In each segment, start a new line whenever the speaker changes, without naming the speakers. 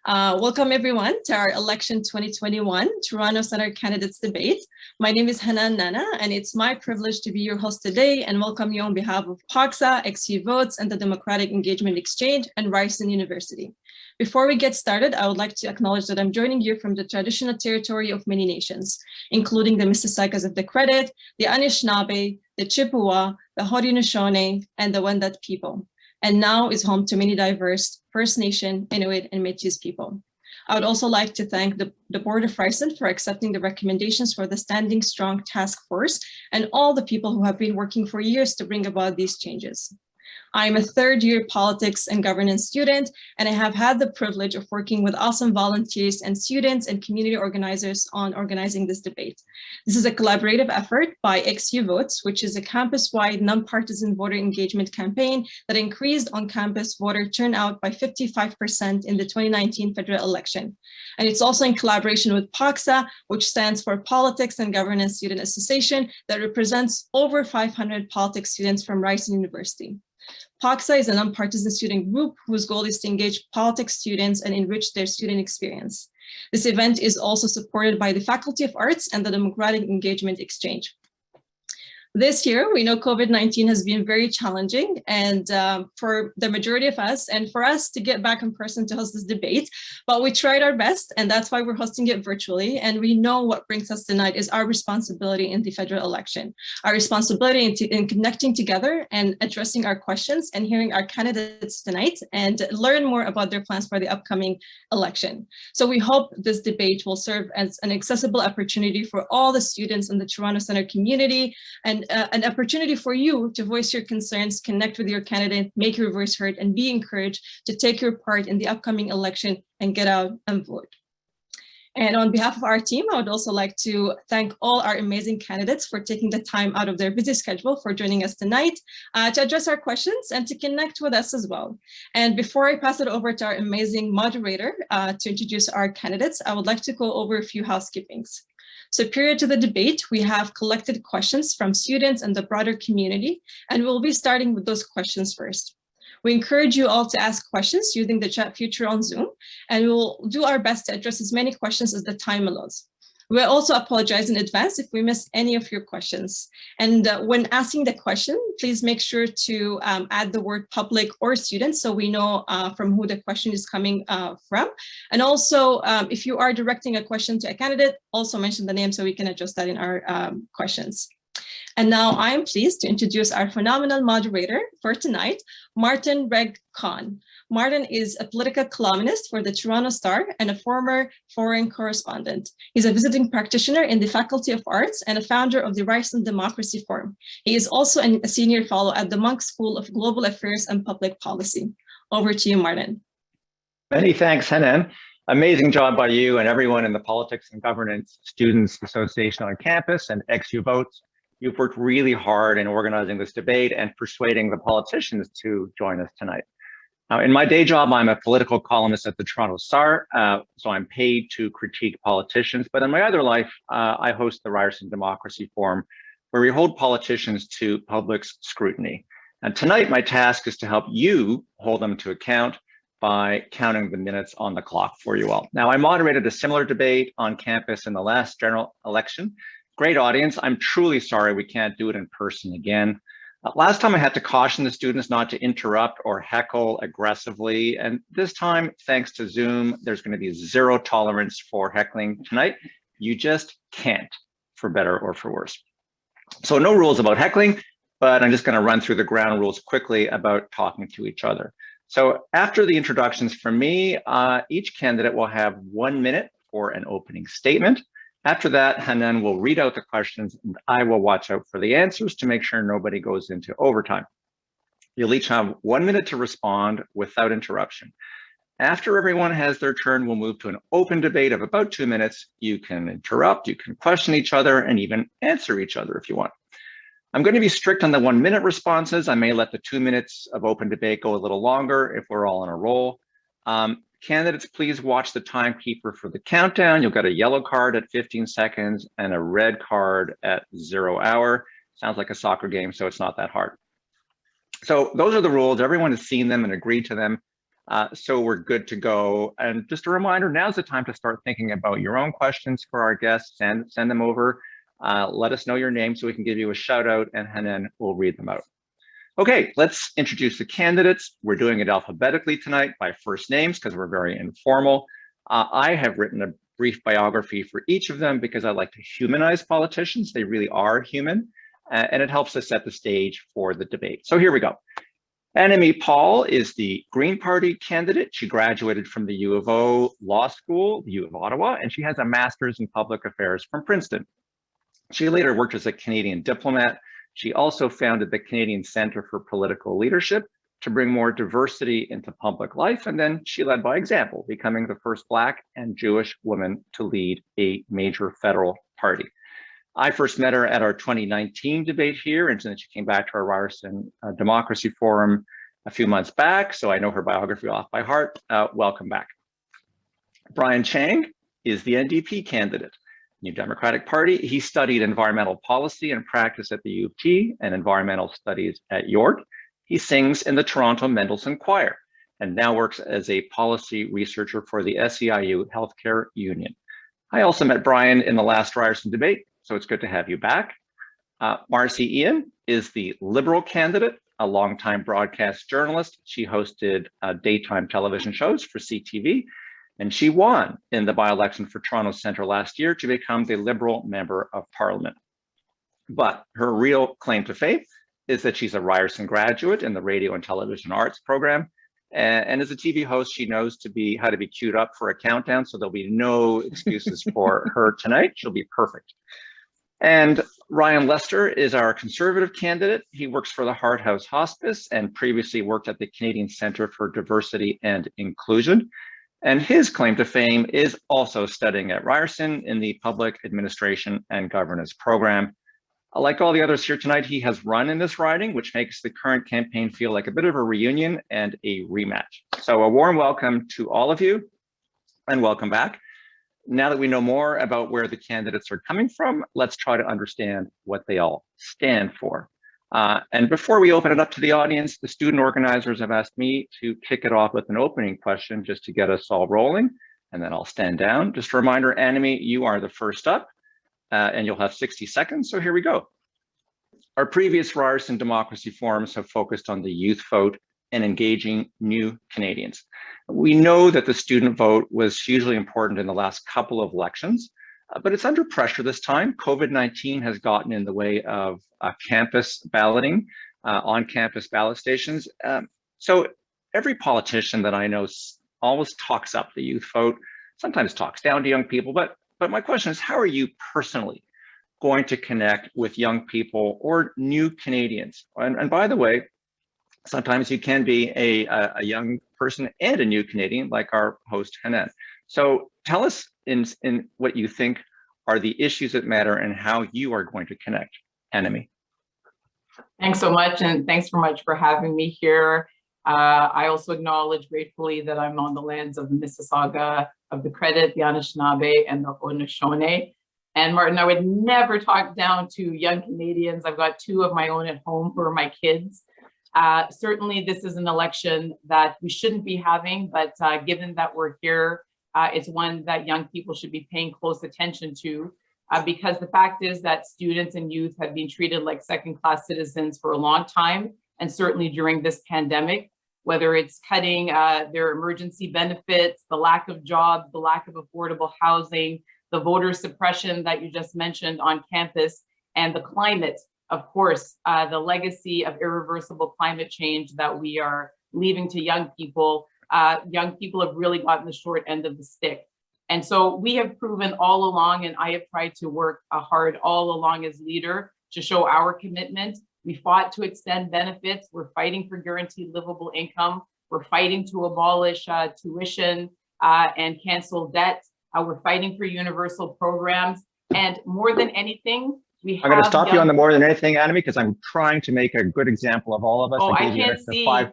Welcome everyone to our election 2021 Toronto Centre Candidates Debate. My name is Hanan Nana, and it's my privilege to be your host today and welcome you on behalf of POXA, XUVotes, and the Democratic Engagement Exchange and Ryerson University. Before we get started, I would like to acknowledge that I'm joining you from the traditional territory of many nations, including the Mississaugas of the Credit, the Anishinaabe, the Chippewa, the Haudenosaunee, and the Wendat people, and now is home to many diverse First Nation, Inuit, and Métis people. I would also like to thank the Board of Ryerson for accepting the recommendations for the Standing Strong Task Force and all the people who have been working for years to bring about these changes. I'm a third-year politics and governance student, and I have had the privilege of working with awesome volunteers and students and community organizers on organizing this debate. This is a collaborative effort by XUVotes, which is a campus-wide nonpartisan voter engagement campaign that increased on-campus voter turnout by 55% in the 2019 federal election. And it's also in collaboration with POXA, which stands for Politics and Governance Student Association, that represents over 500 politics students from Ryerson University. POXA is a nonpartisan student group whose goal is to engage politics students and enrich their student experience. This event is also supported by the Faculty of Arts and the Democratic Engagement Exchange. This year, we know COVID-19 has been very challenging, and for the majority of us, and for us to get back in person to host this debate, but we tried our best, and that's why we're hosting it virtually. And we know what brings us tonight is our responsibility in the federal election, our responsibility in connecting together and addressing our questions and hearing our candidates tonight and learn more about their plans for the upcoming election. So we hope this debate will serve as an accessible opportunity for all the students in the Toronto Centre community, and an opportunity for you to voice your concerns, connect with your candidate, make your voice heard, and be encouraged to take your part in the upcoming election and get out and vote. And on behalf of our team, I would also like to thank all our amazing candidates for taking the time out of their busy schedule for joining us tonight to address our questions and to connect with us as well. And before I pass it over to our amazing moderator to introduce our candidates, I would like to go over a few housekeepings. So prior to the debate, we have collected questions from students and the broader community, and we'll be starting with those questions first. We encourage you all to ask questions using the chat feature on Zoom, and we'll do our best to address as many questions as the time allows. We also apologize in advance if we miss any of your questions. And when asking the question, please make sure to add the word public or student so we know from who the question is coming from. And also, if you are directing a question to a candidate, also mention the name so we can adjust that in our questions. And now I am pleased to introduce our phenomenal moderator for tonight, Martin Regg Cohn. Martin is a political columnist for the Toronto Star and a former foreign correspondent. He's a visiting practitioner in the Faculty of Arts and a founder of the Ryerson Democracy Forum. He is also a senior fellow at the Monk School of Global Affairs and Public Policy. Over to you, Martin.
Many thanks, Hanan. Amazing job by you and everyone in the Politics and Governance Students Association on campus and XUVotes. You've worked really hard in organizing this debate and persuading the politicians to join us tonight. Now, in my day job, I'm a political columnist at the Toronto Star, so I'm paid to critique politicians. But in my other life, I host the Ryerson Democracy Forum, where we hold politicians to public scrutiny. And tonight, my task is to help you hold them to account by counting the minutes on the clock for you all. Now, I moderated a similar debate on campus in the last general election. Great audience. I'm truly sorry we can't do it in person again. Last time I had to caution the students not to interrupt or heckle aggressively. And this time, thanks to Zoom, there's going to be zero tolerance for heckling tonight. You just can't, for better or for worse. So no rules about heckling, but I'm just going to run through the ground rules quickly about talking to each other. So after the introductions from me, each candidate will have 1 minute for an opening statement. After that, Hanan will read out the questions and I will watch out for the answers to make sure nobody goes into overtime. You'll each have 1 minute to respond without interruption. After everyone has their turn, we'll move to an open debate of about 2 minutes. You can interrupt, you can question each other, and even answer each other if you want. I'm going to be strict on the 1 minute responses. I may let the 2 minutes of open debate go a little longer if we're all on a roll. Candidates, please watch the timekeeper for the countdown. You'll get a yellow card at 15 seconds and a red card at 0 hour. Sounds like a soccer game, so it's not that hard. So those are the rules. Everyone has seen them and agreed to them. So we're good to go. And just a reminder, now's the time to start thinking about your own questions for our guests and send them over. Let us know your name so we can give you a shout out, and then we'll read them out. Okay, let's introduce the candidates. We're doing it alphabetically tonight by first names because we're very informal. I have written a brief biography for each of them because I like to humanize politicians. They really are human, and it helps us set the stage for the debate. So here we go. Annamie Paul is the Green Party candidate. She graduated from the U of O Law School, the U of Ottawa, and she has a master's in public affairs from Princeton. She later worked as a Canadian diplomat. She also founded the Canadian Centre for Political Leadership to bring more diversity into public life. And then she led by example, becoming the first Black and Jewish woman to lead a major federal party. I first met her at our 2019 debate here, and then she came back to our Ryerson Democracy Forum a few months back. So I know her biography off by heart. Welcome back. Brian Chang is the NDP candidate. New Democratic Party. He studied environmental policy and practice at the U of T and environmental studies at York. He sings in the Toronto Mendelssohn Choir and now works as a policy researcher for the SEIU Healthcare Union. I also met Brian in the last Ryerson debate, so it's good to have you back. Marci Ian is the Liberal candidate, a longtime broadcast journalist. She hosted daytime television shows for CTV. And she won in the by-election for Toronto Centre last year to become the Liberal Member of Parliament. But her real claim to fame is that she's a Ryerson graduate in the radio and television arts program. And as a TV host, she knows how to be queued up for a countdown, so there'll be no excuses for her tonight. She'll be perfect. And Ryan Lester is our Conservative candidate. He works for the Heart House Hospice and previously worked at the Canadian Centre for Diversity and Inclusion. And his claim to fame is also studying at Ryerson in the Public Administration and Governance program. Like all the others here tonight, he has run in this riding, which makes the current campaign feel like a bit of a reunion and a rematch. So a warm welcome to all of you and welcome back. Now that we know more about where the candidates are coming from, let's try to understand what they all stand for. And before we open it up to the audience, the student organizers have asked me to kick it off with an opening question just to get us all rolling, and then I'll stand down. Just a reminder, Annamie, you are the first up, and you'll have 60 seconds, so here we go. Our previous Ryerson Democracy Forums have focused on the youth vote and engaging new Canadians. We know that the student vote was hugely important in the last couple of elections, but it's under pressure this time. COVID-19 has gotten in the way of campus balloting, on-campus ballot stations. So every politician that I know always talks up the youth vote, sometimes talks down to young people, but my question is, how are you personally going to connect with young people or new Canadians? And by the way, sometimes you can be a young person and a new Canadian, like our host, Hanan. So tell us in what you think are the issues that matter and how you are going to connect. Annamie.
Thanks so much, and thanks so much for having me here. I also acknowledge gratefully that I'm on the lands of the Mississauga of the Credit, the Anishinaabe, and the Haudenosaunee. And Martin, I would never talk down to young Canadians. I've got two of my own at home who are my kids. Certainly, this is an election that we shouldn't be having, but given that we're here, it's one that young people should be paying close attention to, because the fact is that students and youth have been treated like second-class citizens for a long time, and certainly during this pandemic, whether it's cutting their emergency benefits, the lack of jobs, the lack of affordable housing, the voter suppression that you just mentioned on campus, and the climate, of course, the legacy of irreversible climate change that we are leaving to young people. Young people have really gotten the short end of the stick. And so we have proven all along, and I have tried to work hard all along as leader to show our commitment. We fought to extend benefits. We're fighting for guaranteed livable income. We're fighting to abolish tuition and cancel debt. We're fighting for universal programs. And more than anything, we have—
I'm going to stop you on the more than anything, Annamie, because I'm trying to make a good example of all of us.
Oh, I can't see. I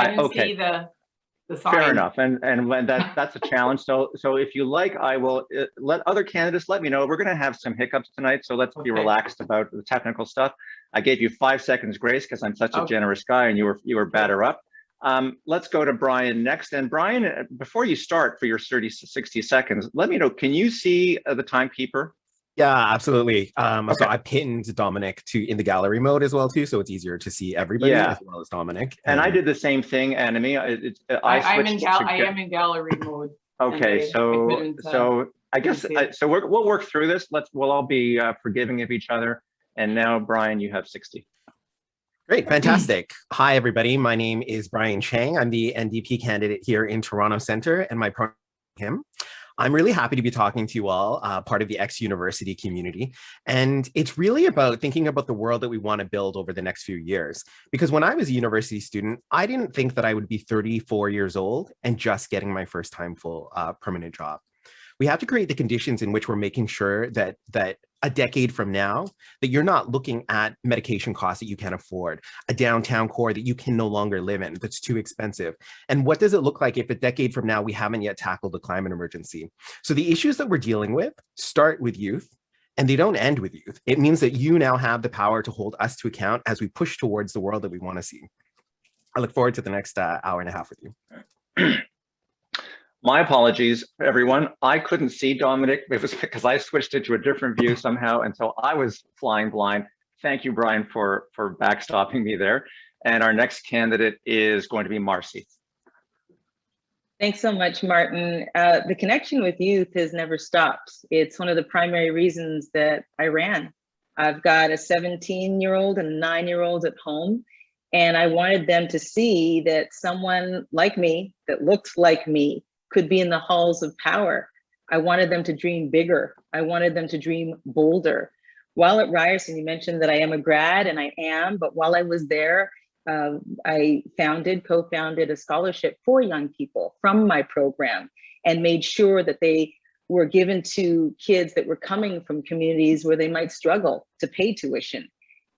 didn't see the sign.
Fair enough, and when that's a challenge. So if you like, I will let other candidates let me know. We're going to have some hiccups tonight, so let's be relaxed about the technical stuff. I gave you 5 seconds grace because I'm such a generous guy, and you were batter up. Let's go to Brian next. And Brian, before you start for your 60 seconds, let me know, can you see the timekeeper?
Yeah, absolutely.
Okay.
So I pinned Dominic in the gallery mode as well too, so it's easier to see everybody as well as Dominic.
And I did the same thing, Annamie. I
am in gallery mode.
Okay, so I guess we'll work through this. We'll all be forgiving of each other. And now, Brian, you have 60.
Great, fantastic. Hi, everybody. My name is Brian Chang. I'm the NDP candidate here in Toronto Centre, and my pronoun is him. I'm really happy to be talking to you all, part of the X-University community. And it's really about thinking about the world that we want to build over the next few years. Because when I was a university student, I didn't think that I would be 34 years old and just getting my first time full permanent job. We have to create the conditions in which we're making sure that a decade from now, that you're not looking at medication costs that you can't afford, a downtown core that you can no longer live in, that's too expensive. And what does it look like if a decade from now, we haven't yet tackled the climate emergency? So the issues that we're dealing with start with youth, and they don't end with youth. It means that you now have the power to hold us to account as we push towards the world that we want to see. I look forward to the next hour and a half with you.
My apologies, everyone. I couldn't see Dominic. It was because I switched it to a different view somehow, and so I was flying blind. Thank you, Brian, for backstopping me there. And our next candidate is going to be Marci.
Thanks so much, Martin. The connection with youth has never stopped. It's one of the primary reasons that I ran. I've got a 17-year-old and a 9-year-old at home, and I wanted them to see that someone like me, that looked like me, could be in the halls of power. I wanted them to dream bigger. I wanted them to dream bolder. While at Ryerson, you mentioned that I am a grad, and I am, but while I was there, I co-founded a scholarship for young people from my program and made sure that they were given to kids that were coming from communities where they might struggle to pay tuition.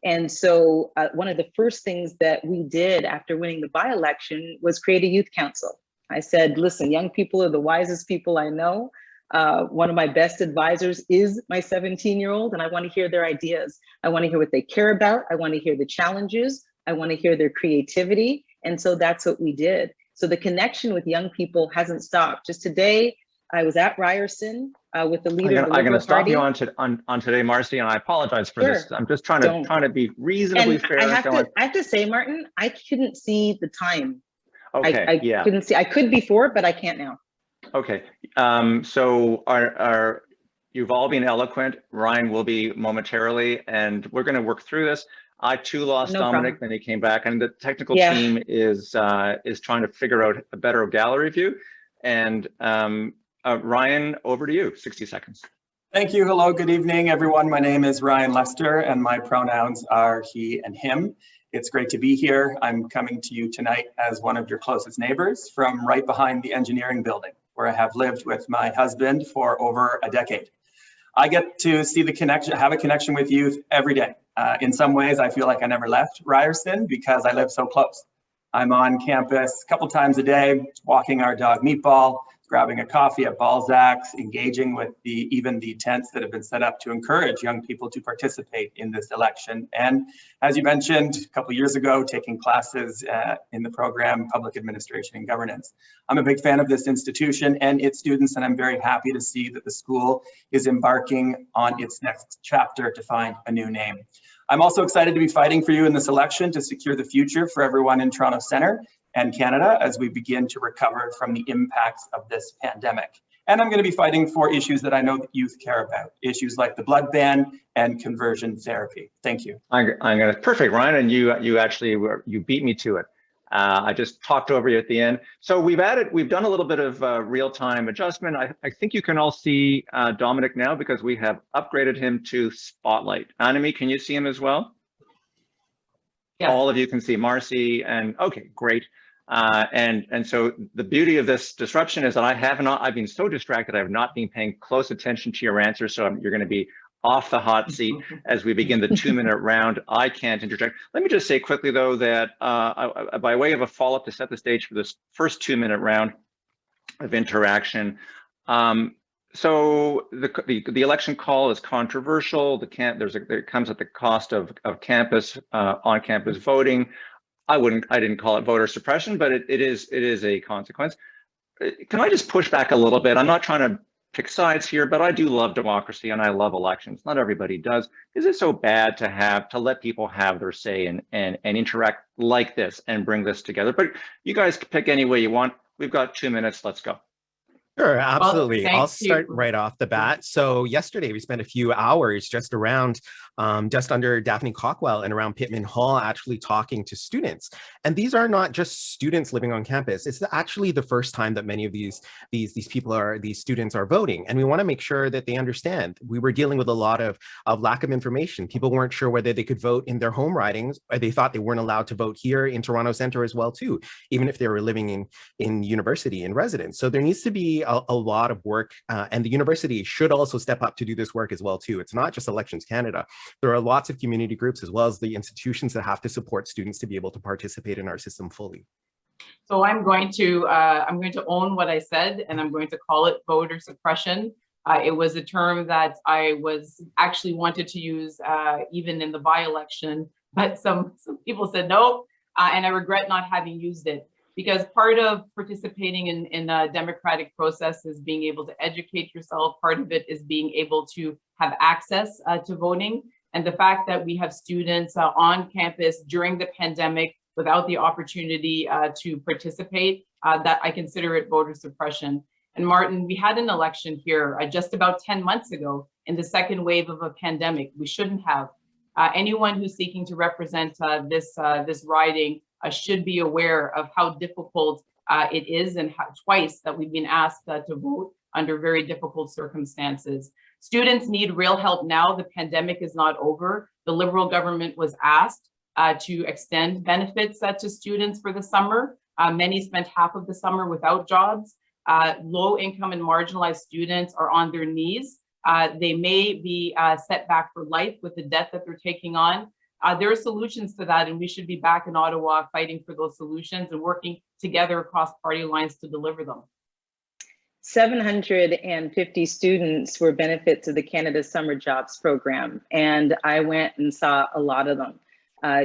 And so one of the first things that we did after winning the by-election was create a youth council. I said, listen, young people are the wisest people I know. One of my best advisors is my 17-year-old, and I want to hear their ideas. I want to hear what they care about. I want to hear the challenges. I want to hear their creativity. And so that's what we did. So the connection with young people hasn't stopped. Just today, I was at Ryerson with the leader of the Liberal Party.
I'm going to stop you on today, Marci, and I apologize for this. I'm just trying to be reasonably fair.
I have to say, Martin, I couldn't see the time.
Okay,
I couldn't see. I could before, but I can't now.
Okay, so you've all been eloquent. Ryan will be momentarily, and we're going to work through this. I too lost Dominic, then he came back, and the technical team is trying to figure out a better gallery view. And Ryan, over to you. 60 seconds.
Thank you. Hello, good evening, everyone. My name is Ryan Lester, and my pronouns are he and him. It's great to be here. I'm coming to you tonight as one of your closest neighbors from right behind the engineering building, where I have lived with my husband for over a decade. I get to see the connection, have a connection with youth every day. In some ways, I feel like I never left Ryerson because I live so close. I'm on campus a couple times a day, walking our dog Meatball, grabbing a coffee at Balzac's, engaging with even the tents that have been set up to encourage young people to participate in this election. And as you mentioned, a couple years ago, taking classes in the program, Public Administration and Governance. I'm a big fan of this institution and its students, and I'm very happy to see that the school is embarking on its next chapter to find a new name. I'm also excited to be fighting for you in this election to secure the future for everyone in Toronto Centre and Canada as we begin to recover from the impacts of this pandemic. And I'm going to be fighting for issues that I know that youth care about, issues like the blood ban and conversion therapy. Thank you.
I'm going to, perfect, Ryan, and you beat me to it. I just talked over you at the end. So we've done a little bit of real-time adjustment. I think you can all see Dominic now because we have upgraded him to Spotlight. Annamie, can you see him as well?
Yes.
All of you can see Marci, and okay, great. And so the beauty of this disruption is that I've been so distracted, I have not been paying close attention to your answers. So you're going to be off the hot seat as we begin the 2-minute round. I can't interject. Let me just say quickly, though, that by way of a follow-up to set the stage for this first 2-minute round of interaction, so the election call is controversial. It comes at the cost of campus on-campus voting. I didn't call it voter suppression, but it is a consequence. Can I just push back a little bit? I'm not trying to pick sides here, but I do love democracy and I love elections. Not everybody does. Is it so bad to let people have their say and interact like this and bring this together? But you guys can pick any way you want. We've got 2 minutes. Let's go.
Sure, absolutely.
Well,
I'll start right off the bat. So yesterday we spent a few hours just around, just under Daphne Cockwell and around Pittman Hall, actually talking to students. And these are not just students living on campus. It's actually the first time that many of these students are voting. And we want to make sure that they understand. We were dealing with a lot of lack of information. People weren't sure whether they could vote in their home ridings, or they thought they weren't allowed to vote here in Toronto Centre as well too, even if they were living in university in residence. So there needs to be a lot of work, and the university should also step up to do this work as well too. It's not just Elections Canada. There are lots of community groups as well as the institutions that have to support students to be able to participate in our system fully.
So I'm going to own what I said, and I'm going to call it voter suppression. It was a term that I was actually wanted to use even in the by-election, but some people said no, and I regret not having used it. Because part of participating in a democratic process is being able to educate yourself. Part of it is being able to have access to voting. And the fact that we have students on campus during the pandemic without the opportunity to participate, that I consider it voter suppression. And Martin, we had an election here just about 10 months ago in the second wave of a pandemic. We shouldn't have. Anyone who's seeking to represent this riding should be aware of how difficult it is, and how twice that we've been asked to vote under very difficult circumstances. Students need real help now. The pandemic is not over. The Liberal government was asked to extend benefits to students for the summer. Many spent half of the summer without jobs. Low income and marginalized students are on their knees. They may be set back for life with the debt that they're taking on. There are solutions to that, and we should be back in Ottawa fighting for those solutions and working together across party lines to deliver them.
750 students were benefits of the Canada Summer Jobs Program, and I went and saw a lot of them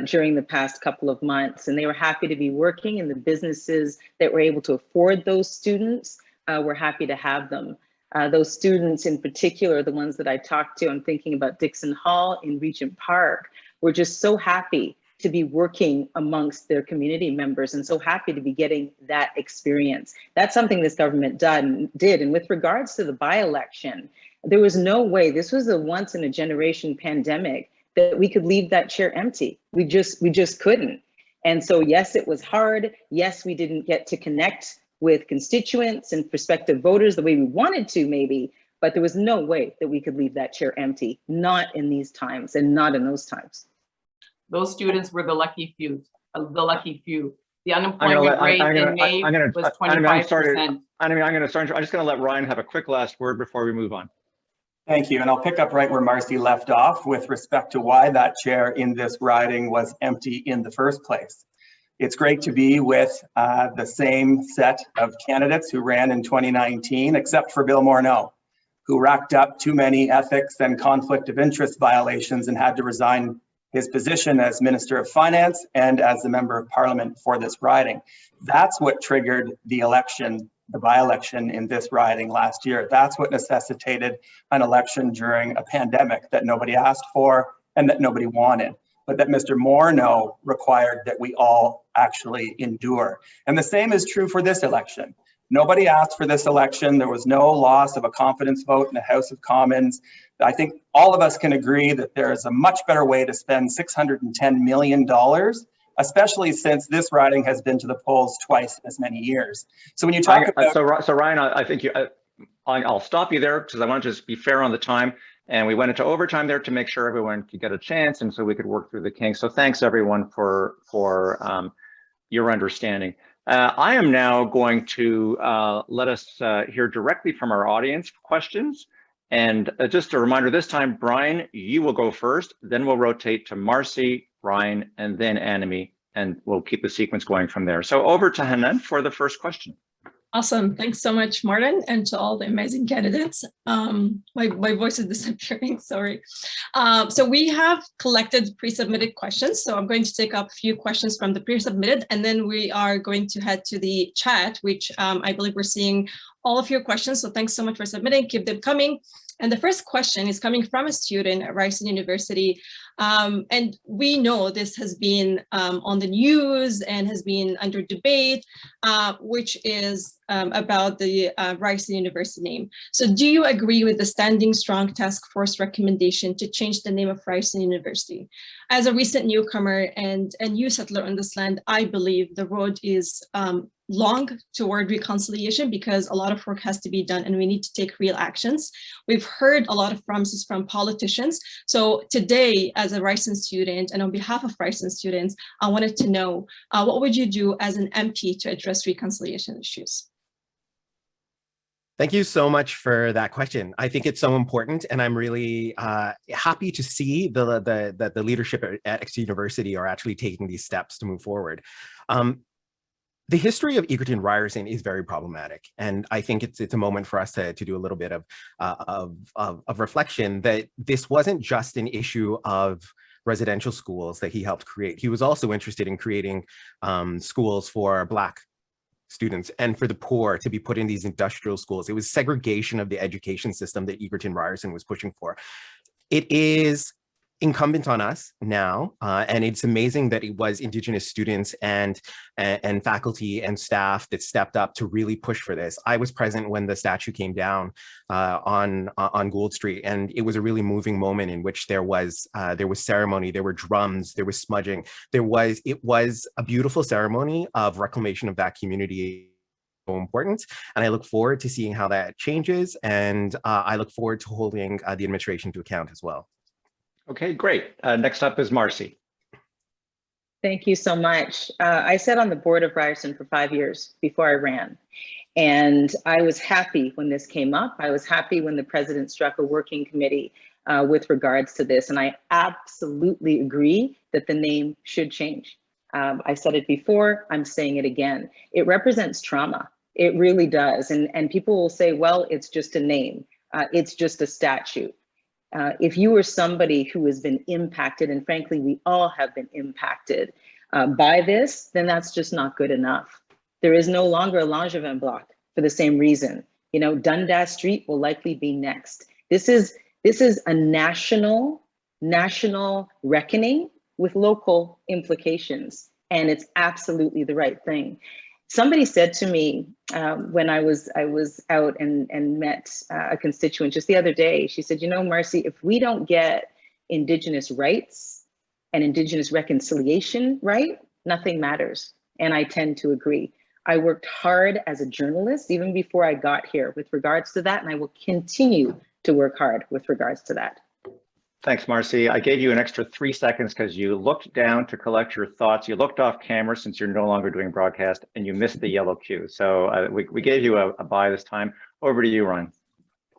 during the past couple of months, and they were happy to be working, and the businesses that were able to afford those students were happy to have them. Those students in particular, the ones that I talked to, I'm thinking about Dixon Hall in Regent Park, were just so happy to be working amongst their community members and so happy to be getting that experience. That's something this government did. And with regards to the by-election, there was no way, this was a once in a generation pandemic, that we could leave that chair empty. We just couldn't. And so yes, it was hard. Yes, we didn't get to connect with constituents and prospective voters the way we wanted to maybe, but there was no way that we could leave that chair empty, not in these times and not in those times.
Those students were the lucky few. The unemployment rate in May was 25%.
I'm just going to let Ryan have a quick last word before we move on.
Thank you. And I'll pick up right where Marci left off with respect to why that chair in this riding was empty in the first place. It's great to be with the same set of candidates who ran in 2019, except for Bill Morneau, who racked up too many ethics and conflict of interest violations and had to resign his position as Minister of Finance and as the Member of Parliament for this riding. That's what triggered the election, the by-election in this riding last year. That's what necessitated an election during a pandemic that nobody asked for and that nobody wanted, but that Mr. Morneau required that we all actually endure. And the same is true for this election. Nobody asked for this election. There was no loss of a confidence vote in the House of Commons. I think all of us can agree that there is a much better way to spend $610 million, especially since this riding has been to the polls twice as many years. So when you talk about—
So Ryan, I think I'll stop you there because I want to just be fair on the time. And we went into overtime there to make sure everyone could get a chance and so we could work through the kinks. So thanks everyone for your understanding. I am now going to let us hear directly from our audience questions. And just a reminder, this time, Brian, you will go first, then we'll rotate to Marci, Ryan, and then Annamie, and we'll keep the sequence going from there. So over to Hanan for the first question.
Awesome. Thanks so much, Martin, and to all the amazing candidates. My voice is disappearing, sorry. So we have collected pre-submitted questions. So I'm going to take up a few questions from the pre-submitted, and then we are going to head to the chat, which I believe we're seeing all of your questions. So thanks so much for submitting, keep them coming. And the first question is coming from a student at Ryerson University. And we know this has been on the news and has been under debate, which is about the Ryerson University name. So do you agree with the Standing Strong Task Force recommendation to change the name of Ryerson University? As a recent newcomer and new settler on this land, I believe the road is long toward reconciliation because a lot of work has to be done and we need to take real actions. We've heard a lot of promises from politicians. So today, as a Ryerson student and on behalf of Ryerson students, I wanted to know what would you do as an MP to address reconciliation issues?
Thank you so much for that question. I think it's so important, and I'm really happy to see that the leadership at XU University are actually taking these steps to move forward. The history of Egerton Ryerson is very problematic, and I think it's a moment for us to do a little bit of reflection that this wasn't just an issue of residential schools that he helped create. He was also interested in creating schools for Black students and for the poor to be put in these industrial schools. It was segregation of the education system that Egerton Ryerson was pushing for. It is incumbent on us now, and it's amazing that it was Indigenous students and faculty and staff that stepped up to really push for this. I was present when the statue came down on Gould Street, and it was a really moving moment in which there was ceremony, there were drums, there was smudging, it was a beautiful ceremony of reclamation of that community. So important, and I look forward to seeing how that changes, and I look forward to holding the administration to account as well.
Okay, great. Next up is Marci.
Thank you so much. I sat on the board of Ryerson for 5 years before I ran. And I was happy when this came up. I was happy when the president struck a working committee with regards to this. And I absolutely agree that the name should change. I said it before, I'm saying it again. It represents trauma. It really does. And people will say, well, it's just a name. It's just a statute. If you were somebody who has been impacted, and frankly, we all have been impacted by this, then that's just not good enough. There is no longer a Langevin block for the same reason. You know, Dundas Street will likely be next. This is a national reckoning with local implications, and it's absolutely the right thing. Somebody said to me when I was out and met a constituent just the other day, she said, you know, Marci, if we don't get Indigenous rights and Indigenous reconciliation right, nothing matters. And I tend to agree. I worked hard as a journalist even before I got here with regards to that, and I will continue to work hard with regards to that.
Thanks, Marci. I gave you an extra 3 seconds because you looked down to collect your thoughts. You looked off camera since you're no longer doing broadcast, and you missed the yellow cue. So we gave you a bye this time. Over to you, Ryan.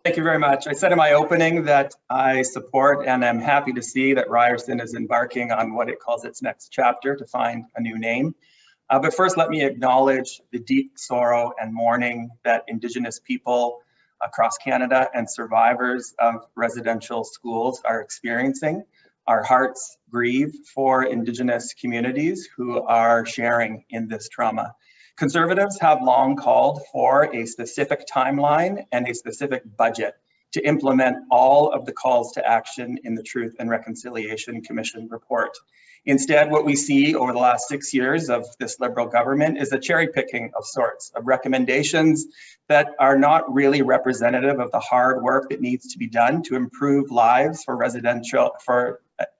Thank you very much. I said in my opening that I support and I'm happy to see that Ryerson is embarking on what it calls its next chapter to find a new name. But first, let me acknowledge the deep sorrow and mourning that Indigenous people across Canada and survivors of residential schools are experiencing. Our hearts grieve for Indigenous communities who are sharing in this trauma. Conservatives have long called for a specific timeline and a specific budget to implement all of the calls to action in the Truth and Reconciliation Commission report. Instead, what we see over the last 6 years of this Liberal government is a cherry picking of sorts of recommendations that are not really representative of the hard work that needs to be done to improve lives for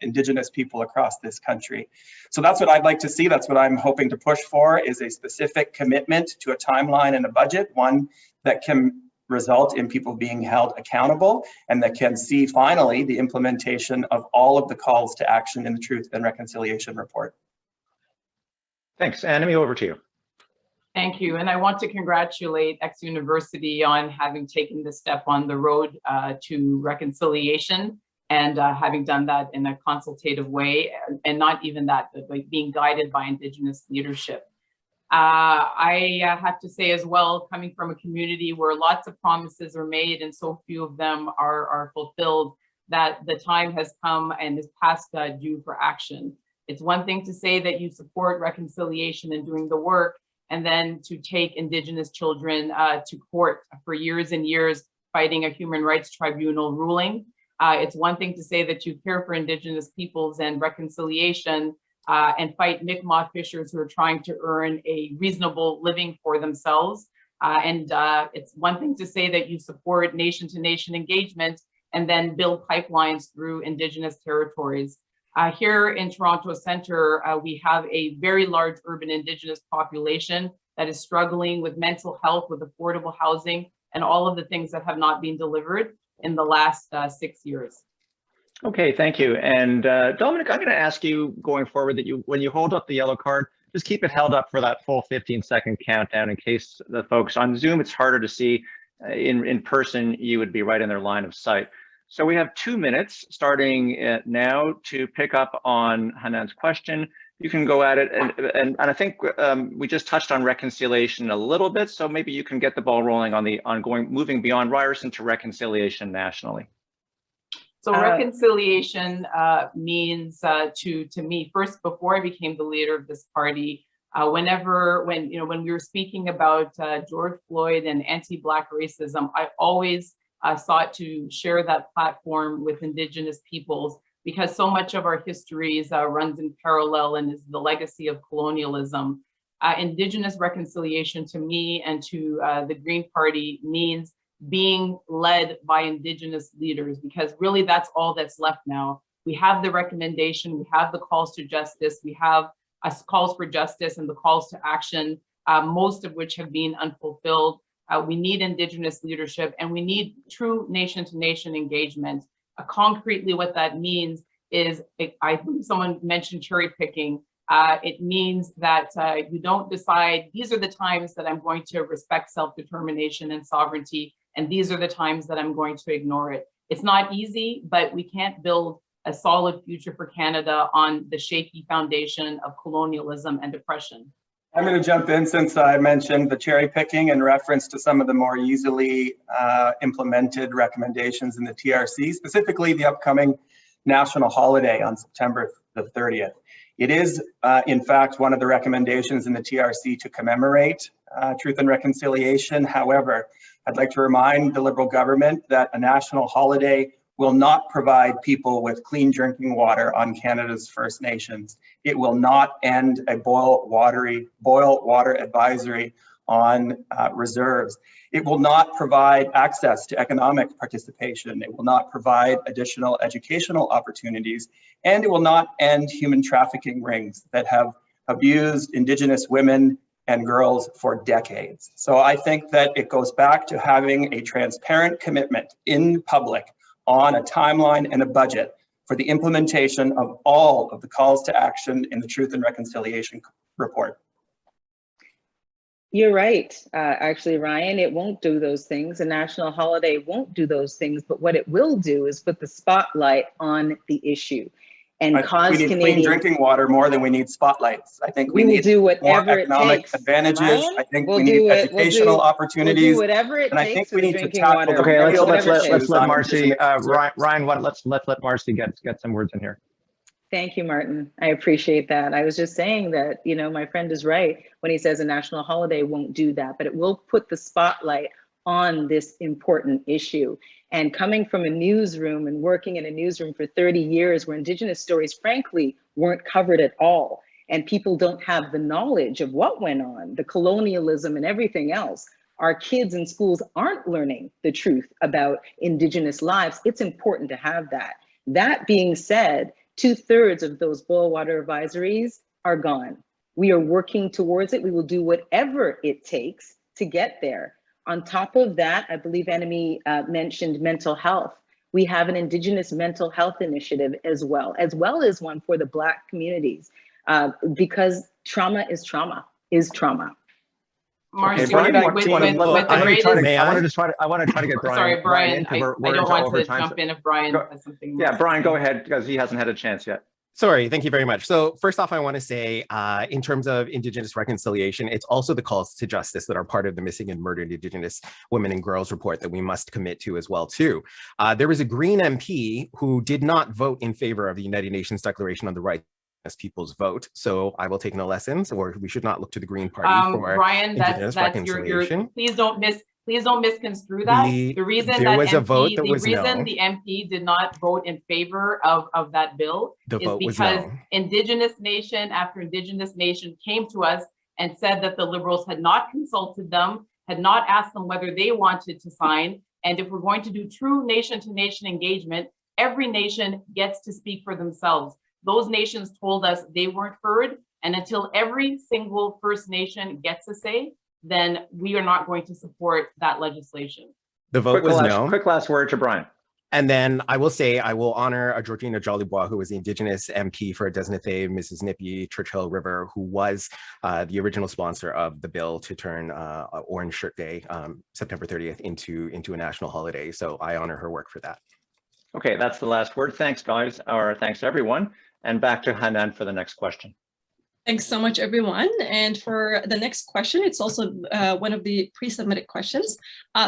Indigenous people across this country. So that's what I'd like to see. That's what I'm hoping to push for, is a specific commitment to a timeline and a budget, one that can result in people being held accountable and that can see finally the implementation of all of the calls to action in the Truth and Reconciliation report.
Thanks. Annamie, over to you.
Thank you. And I want to congratulate XU University on having taken this step on the road to reconciliation and having done that in a consultative way, and not even that, but like being guided by Indigenous leadership. I have to say as well, coming from a community where lots of promises are made and so few of them are fulfilled, that the time has come and is past due for action. It's one thing to say that you support reconciliation and doing the work, and then to take Indigenous children to court for years and years fighting a human rights tribunal ruling. It's one thing to say that you care for Indigenous peoples and reconciliation and fight Mi'kmaq fishers who are trying to earn a reasonable living for themselves. It's one thing to say that you support nation-to-nation engagement and then build pipelines through Indigenous territories. Here in Toronto Centre, we have a very large urban Indigenous population that is struggling with mental health, with affordable housing, and all of the things that have not been delivered in the last 6 years.
Okay, thank you. And Dominic, I'm going to ask you going forward that when you hold up the yellow card, just keep it held up for that full 15-second countdown in case the folks on Zoom, it's harder to see. In person, you would be right in their line of sight. So we have 2 minutes starting now to pick up on Hanan's question. You can go at it, and I think we just touched on reconciliation a little bit, so maybe you can get the ball rolling on the ongoing, moving beyond Ryerson to reconciliation nationally.
So reconciliation means to me, first, before I became the leader of this party, when we were speaking about George Floyd and anti-Black racism, I always sought to share that platform with Indigenous peoples, because so much of our histories runs in parallel and is the legacy of colonialism. Indigenous reconciliation to me and to the Green Party means being led by Indigenous leaders, because really that's all that's left now. We have the recommendation, we have the calls to justice, we have calls for justice and the calls to action, most of which have been unfulfilled. We need Indigenous leadership, and we need true nation-to-nation engagement. Concretely, what that means is, I think someone mentioned cherry picking. It means that you don't decide, these are the times that I'm going to respect self-determination and sovereignty, and these are the times that I'm going to ignore it. It's not easy, but we can't build a solid future for Canada on the shaky foundation of colonialism and oppression.
I'm going to jump in since I mentioned the cherry picking in reference to some of the more easily implemented recommendations in the TRC, specifically the upcoming national holiday on September the 30th. It is, in fact, one of the recommendations in the TRC to commemorate Truth and Reconciliation. However, I'd like to remind the Liberal government that a national holiday will not provide people with clean drinking water on Canada's First Nations. It will not end a boil water advisory on reserves. It will not provide access to economic participation. It will not provide additional educational opportunities, and it will not end human trafficking rings that have abused Indigenous women and girls for decades. So I think that it goes back to having a transparent commitment in public on a timeline and a budget for the implementation of all of the calls to action in the Truth and Reconciliation report.
You're right, actually, Ryan, it won't do those things. A national holiday won't do those things, but what it will do is put the spotlight on the issue and cause Canadians. We need
clean drinking water more than we need spotlights. I think
we need
do
whatever
more economic advantages. Ryan, I think we need educational opportunities.
We'll do whatever it
and
takes.
I think we need to
drinking
tackle
water.
Okay, let's let Marci,
Ryan,
let's let Marci get some words in here.
Thank you, Martin. I appreciate that. I was just saying that, you know, my friend is right when he says a national holiday won't do that, but it will put the spotlight on this important issue. And coming from a newsroom and working in a newsroom for 30 years where Indigenous stories, frankly, weren't covered at all, and people don't have the knowledge of what went on, the colonialism and everything else, our kids in schools aren't learning the truth about Indigenous lives. It's important to have that. That being said, 2/3 of those boil water advisories are gone. We are working towards it. We will do whatever it takes to get there. On top of that, I believe Annamie mentioned mental health. We have an Indigenous mental health initiative as well as one for the Black communities, because trauma is trauma.
Marci,
okay, Brian,
I want
to try to get Brian.
Sorry, Brian, I don't want to
time.
jump in if Brian has something.
Yeah, Brian, go ahead, because he hasn't had a chance yet.
Sorry, thank you very much. So first off, I want to say, in terms of Indigenous reconciliation, it's also the calls to justice that are part of the Missing and Murdered Indigenous Women and Girls report that we must commit to as well, too. There was a Green MP who did not vote in favor of the United Nations Declaration on the Right as People's Vote. So I will take no lessons, or we should not look to the Green Party for
Brian,
Indigenous reconciliation.
Please don't misconstrue that. The reason
the
MP did not vote in favor of that bill is because Indigenous nation after Indigenous nation came to us and said that the Liberals had not consulted them, had not asked them whether they wanted to sign. And if we're going to do true nation-to-nation engagement, every nation gets to speak for themselves. Those nations told us they weren't heard, and until every single First Nation gets a say, then we are not going to support that legislation.
The vote was no.
Quick last word to Brian.
And then I will say, I will honor Georgina Jollybois, who was the Indigenous MP for Desnathay, Mrs. Nippy, Churchill River, who was the original sponsor of the bill to turn Orange Shirt Day, September 30th, into a national holiday. So I honor her work for that.
Okay, that's the last word. Thanks, guys, or thanks, everyone. And back to Hanan for the next question.
Thanks so much, everyone. And for the next question, it's also one of the pre-submitted questions.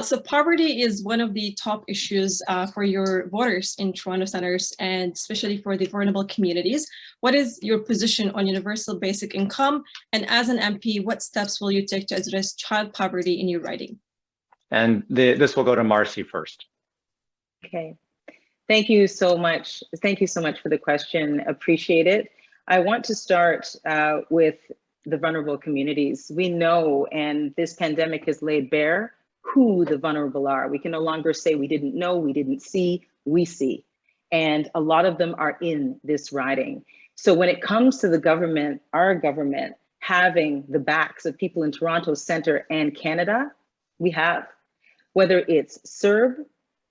So poverty is one of the top issues for your voters in Toronto centers, and especially for the vulnerable communities. What is your position on universal basic income? And as an MP, what steps will you take to address child poverty in your riding? And
this will go to Marci first.
Okay. Thank you so much. Thank you so much for the question. Appreciate it. I want to start with the vulnerable communities. We know, and this pandemic has laid bare who the vulnerable are. We can no longer say we didn't know, we didn't see, we see. And a lot of them are in this riding. So when it comes to the government, our government having the backs of people in Toronto Centre and Canada, we have. Whether it's CERB,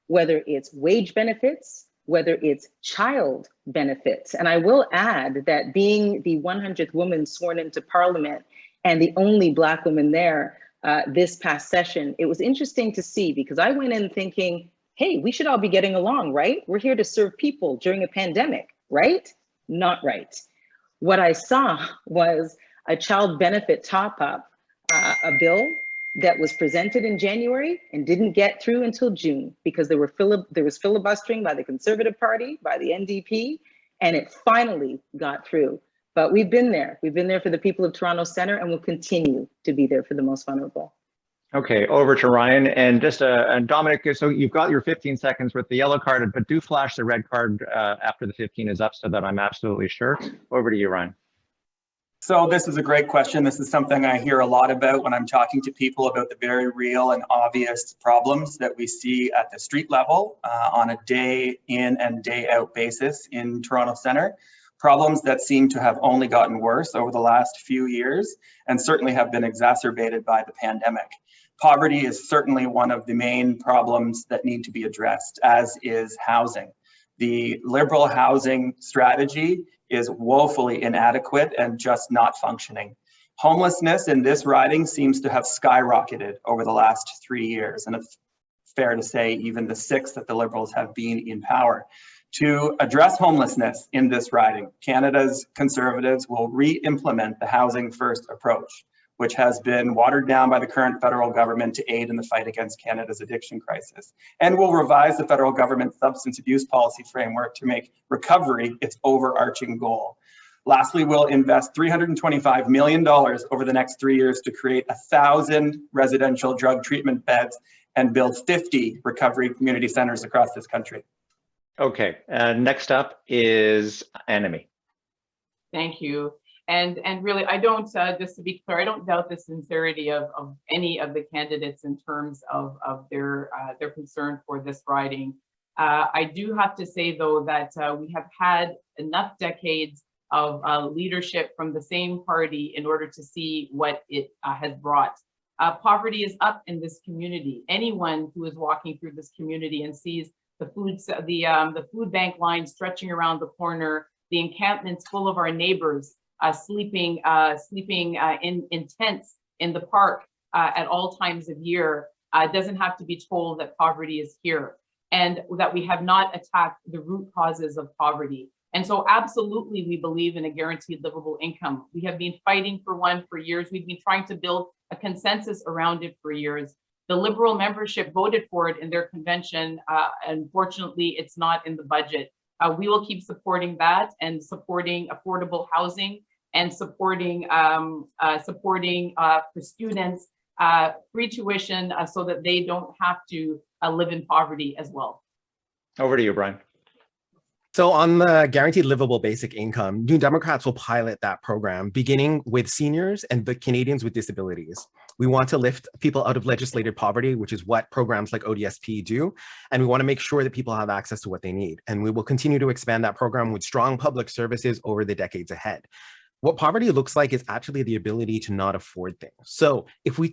whether it's wage benefits, whether it's child benefits. And I will add that being the 100th woman sworn into Parliament and the only Black woman there this past session, it was interesting to see, because I went in thinking, hey, we should all be getting along, right? We're here to serve people during a pandemic, right? Not right. What I saw was a child benefit top up, a bill that was presented in January and didn't get through until June because there was filibustering by the Conservative Party, by the NDP, and it finally got through. But we've been there. We've been there for the people of Toronto Centre, and we'll continue to be there for the most vulnerable.
Okay, over to Ryan. And just and Dominic, so you've got your 15 seconds with the yellow card, but do flash the red card after the 15 is up so that I'm absolutely sure. Over to you, Ryan.
So this is a great question. This is something I hear a lot about when I'm talking to people about the very real and obvious problems that we see at the street level on a day in and day out basis in Toronto Centre. Problems that seem to have only gotten worse over the last few years and certainly have been exacerbated by the pandemic. Poverty is certainly one of the main problems that need to be addressed, as is housing. The Liberal housing strategy is woefully inadequate and just not functioning. Homelessness in this riding seems to have skyrocketed over the last 3 years, and it's fair to say even the 6 that the Liberals have been in power. To address homelessness in this riding, Canada's Conservatives will re-implement the Housing First approach, which has been watered down by the current federal government to aid in the fight against Canada's addiction crisis, and will revise the federal government's substance abuse policy framework to make recovery its overarching goal. Lastly, we'll invest $325 million over the next 3 years to create 1,000 residential drug treatment beds and build 50 recovery community centers across this country.
Okay, next up is Annamie.
Thank you. And really, I don't, just to be clear, I don't doubt the sincerity of any of the candidates in terms of their concern for this riding. I do have to say, though, that we have had enough decades of leadership from the same party in order to see what it has brought. Poverty is up in this community. Anyone who is walking through this community and sees the food bank line stretching around the corner, the encampments full of our neighbors, sleeping in tents in the park at all times of year, doesn't have to be told that poverty is here and that we have not attacked the root causes of poverty. And so absolutely, we believe in a guaranteed livable income. We have been fighting for one for years. We've been trying to build a consensus around it for years. The Liberal membership voted for it in their convention. Unfortunately, it's not in the budget. We will keep supporting that and supporting affordable housing and supporting for students, free tuition so that they don't have to live in poverty as well.
Over to you, Brian.
So on the guaranteed livable basic income, New Democrats will pilot that program, beginning with seniors and the Canadians with disabilities. We want to lift people out of legislated poverty, which is what programs like ODSP do. And we want to make sure that people have access to what they need. And we will continue to expand that program with strong public services over the decades ahead. What poverty looks like is actually the ability to not afford things. So if we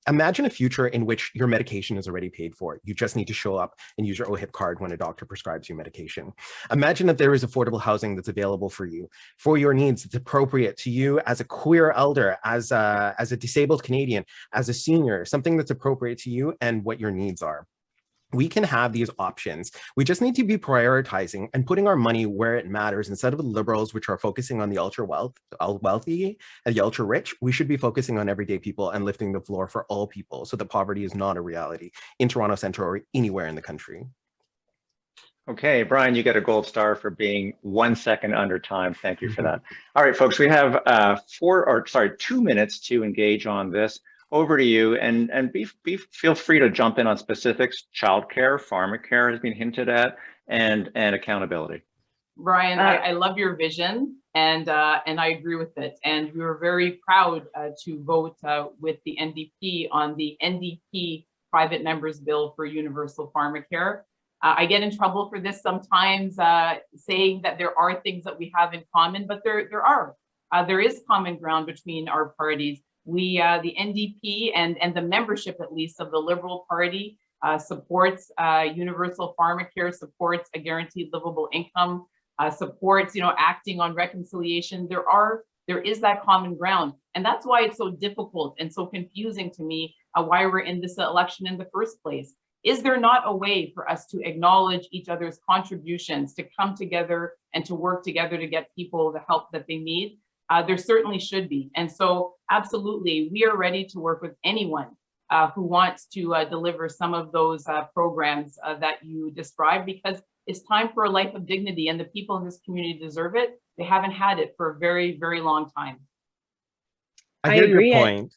imagine a future in which your medication is already paid for. You just need to show up and use your OHIP card when a doctor prescribes you medication. Imagine that there is affordable housing that's available for you, for your needs, that's appropriate to you as a queer elder, as a disabled Canadian, as a senior, something that's appropriate to you and what your needs are. We can have these options. We just need to be prioritizing and putting our money where it matters. Instead of the Liberals, which are focusing on the ultra wealthy and the ultra rich, we should be focusing on everyday people and lifting the floor for all people so that poverty is not a reality in Toronto Centre or anywhere in the country.
Okay, Brian, you get a gold star for being 1 second under time. Thank you for that. All right, folks, we have 2 minutes to engage on this. Over to you, and feel free to jump in on specifics. Childcare, pharmacare has been hinted at, and accountability.
Brian, I love your vision, and I agree with it. And we were very proud to vote with the NDP on the NDP private members bill for universal pharmacare. I get in trouble for this sometimes, saying that there are things that we have in common, but there is common ground between our parties. We, the NDP and the membership, at least, of the Liberal Party supports universal pharmacare, supports a guaranteed livable income, supports, acting on reconciliation. There is that common ground. And that's why it's so difficult and so confusing to me why we're in this election in the first place. Is there not a way for us to acknowledge each other's contributions, to come together and to work together to get people the help that they need? There certainly should be. And so absolutely, we are ready to work with anyone who wants to deliver some of those programs that you described, because it's time for a life of dignity, and the people in this community deserve it. They haven't had it for a very, very long time.
I hear your point.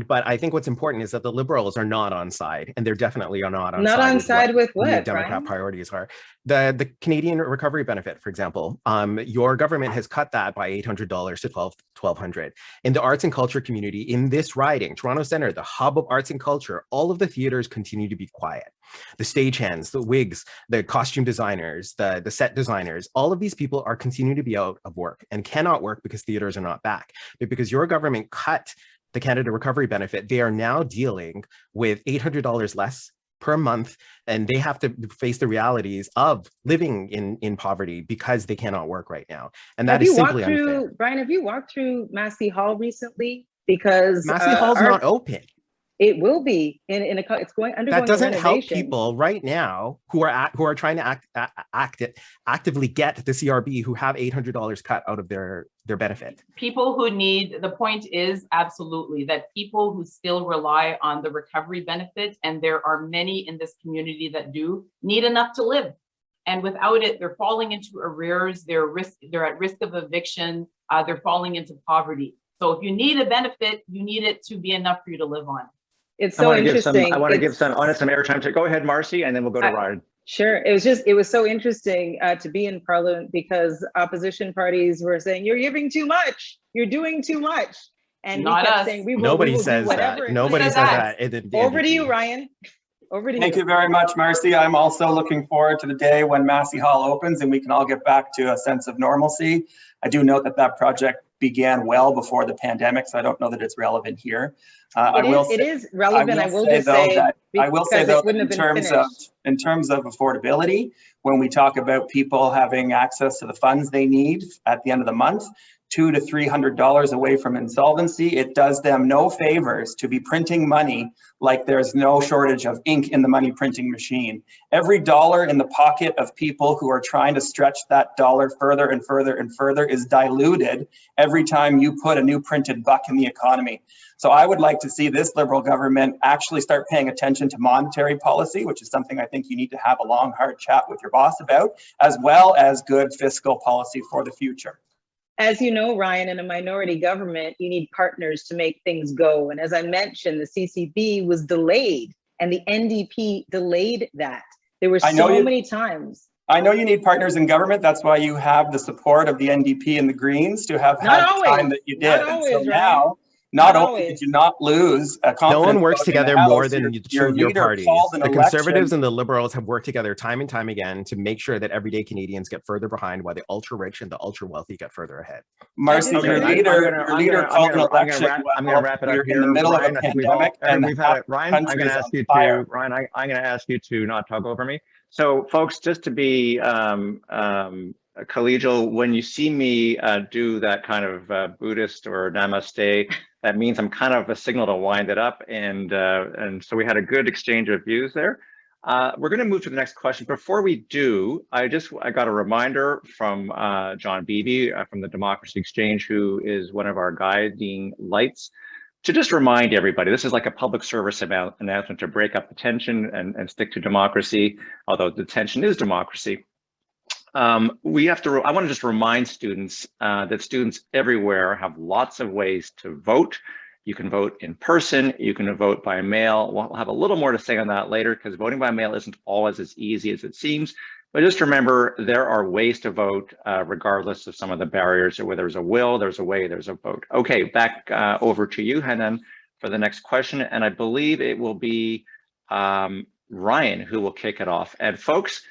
But I think what's important is that the Liberals are not on side, and they're definitely not on side with what Democrat Brian? Priorities are. The Canadian Recovery Benefit, for example, your government has cut that by $800 to $1,200. In the arts and culture community, in this riding, Toronto Centre, the hub of arts and culture, all of the theaters continue to be quiet. The stagehands, the wigs, the costume designers, the set designers, all of these people are continuing to be out of work and cannot work because theaters are not back. But because your government cut the Canada Recovery Benefit, they are now dealing with $800 less per month, and they have to face the realities of living in poverty because they cannot work right now. And that is simply unfair.
Brian, have you walked through Massey Hall recently? Because
Massey Hall's not open.
It will be it's undergoing.
That doesn't help people right now who are trying to actively get the CRB, who have $800 cut out of their benefit.
People who need, the point is absolutely that people who still rely on the recovery benefit, and there are many in this community that do, need enough to live. And without it, they're falling into arrears, they're at risk of eviction, they're falling into poverty. So if you need a benefit, you need it to be enough for you to live on.
It's so interesting.
I want to give some airtime to go ahead, Marci, and then we'll go to Ryan.
Sure. It was so interesting to be in Parliament, because opposition parties were saying, you're giving too much, you're doing too much. And
not
we kept
us.
saying,
Nobody says that. Nobody says that.
Over to you, Ryan. Over to you.
Thank you very much, Marci. I'm also looking forward to the day when Massey Hall opens and we can all get back to a sense of normalcy. I do note that project began well before the pandemic, so I don't know that it's relevant here.
It is relevant. I will say though,
in terms of affordability, when we talk about people having access to the funds they need at the end of the month, $200 to $300 away from insolvency. It does them no favors to be printing money like there's no shortage of ink in the money printing machine. Every dollar in the pocket of people who are trying to stretch that dollar further and further and further is diluted every time you put a new printed buck in the economy. So I would like to see this Liberal government actually start paying attention to monetary policy, which is something I think you need to have a long, hard chat with your boss about, as well as good fiscal policy for the future.
As you know, Ryan, in a minority government, you need partners to make things go. And as I mentioned, the CCB was delayed and the NDP delayed that. There were so many times.
I know you need partners in government. That's why you have the support of the NDP and the Greens to have had the time that you did.
Not
and so
always,
now, not only did you not lose a confidence
no one works
vote in
together
the House,
more than your
leader
parties.
called an
The
election.
Conservatives and the Liberals have worked together time and time again to make sure that everyday Canadians get further behind while the ultra rich and the ultra wealthy get further ahead.
Marci, your leader called an election.
I'm going to wrap it up here.
In the middle
Ryan,
of a pandemic, and
we've had it. Ryan, I'm going to ask you to. Ryan, I'm going to ask you to not talk over me. So, folks, just to be collegial, when you see me do that kind of Buddhist or namaste, that means I'm kind of a signal to wind it up, and so we had a good exchange of views there. We're going to move to the next question. Before we do, I got a reminder from John Beebe from the Democracy Exchange, who is one of our guiding lights, to just remind everybody, this is like a public service announcement to break up the tension and stick to democracy, although the tension is democracy. I want to just remind students that students everywhere have lots of ways to vote. You can vote in person, you can vote by mail. We'll have a little more to say on that later because voting by mail isn't always as easy as it seems. But just remember, there are ways to vote regardless of some of the barriers. Where there's a will, there's a way, there's a vote. Okay, back over to you, Hanan, for the next question. And I believe it will be Ryan who will kick it off. And folks,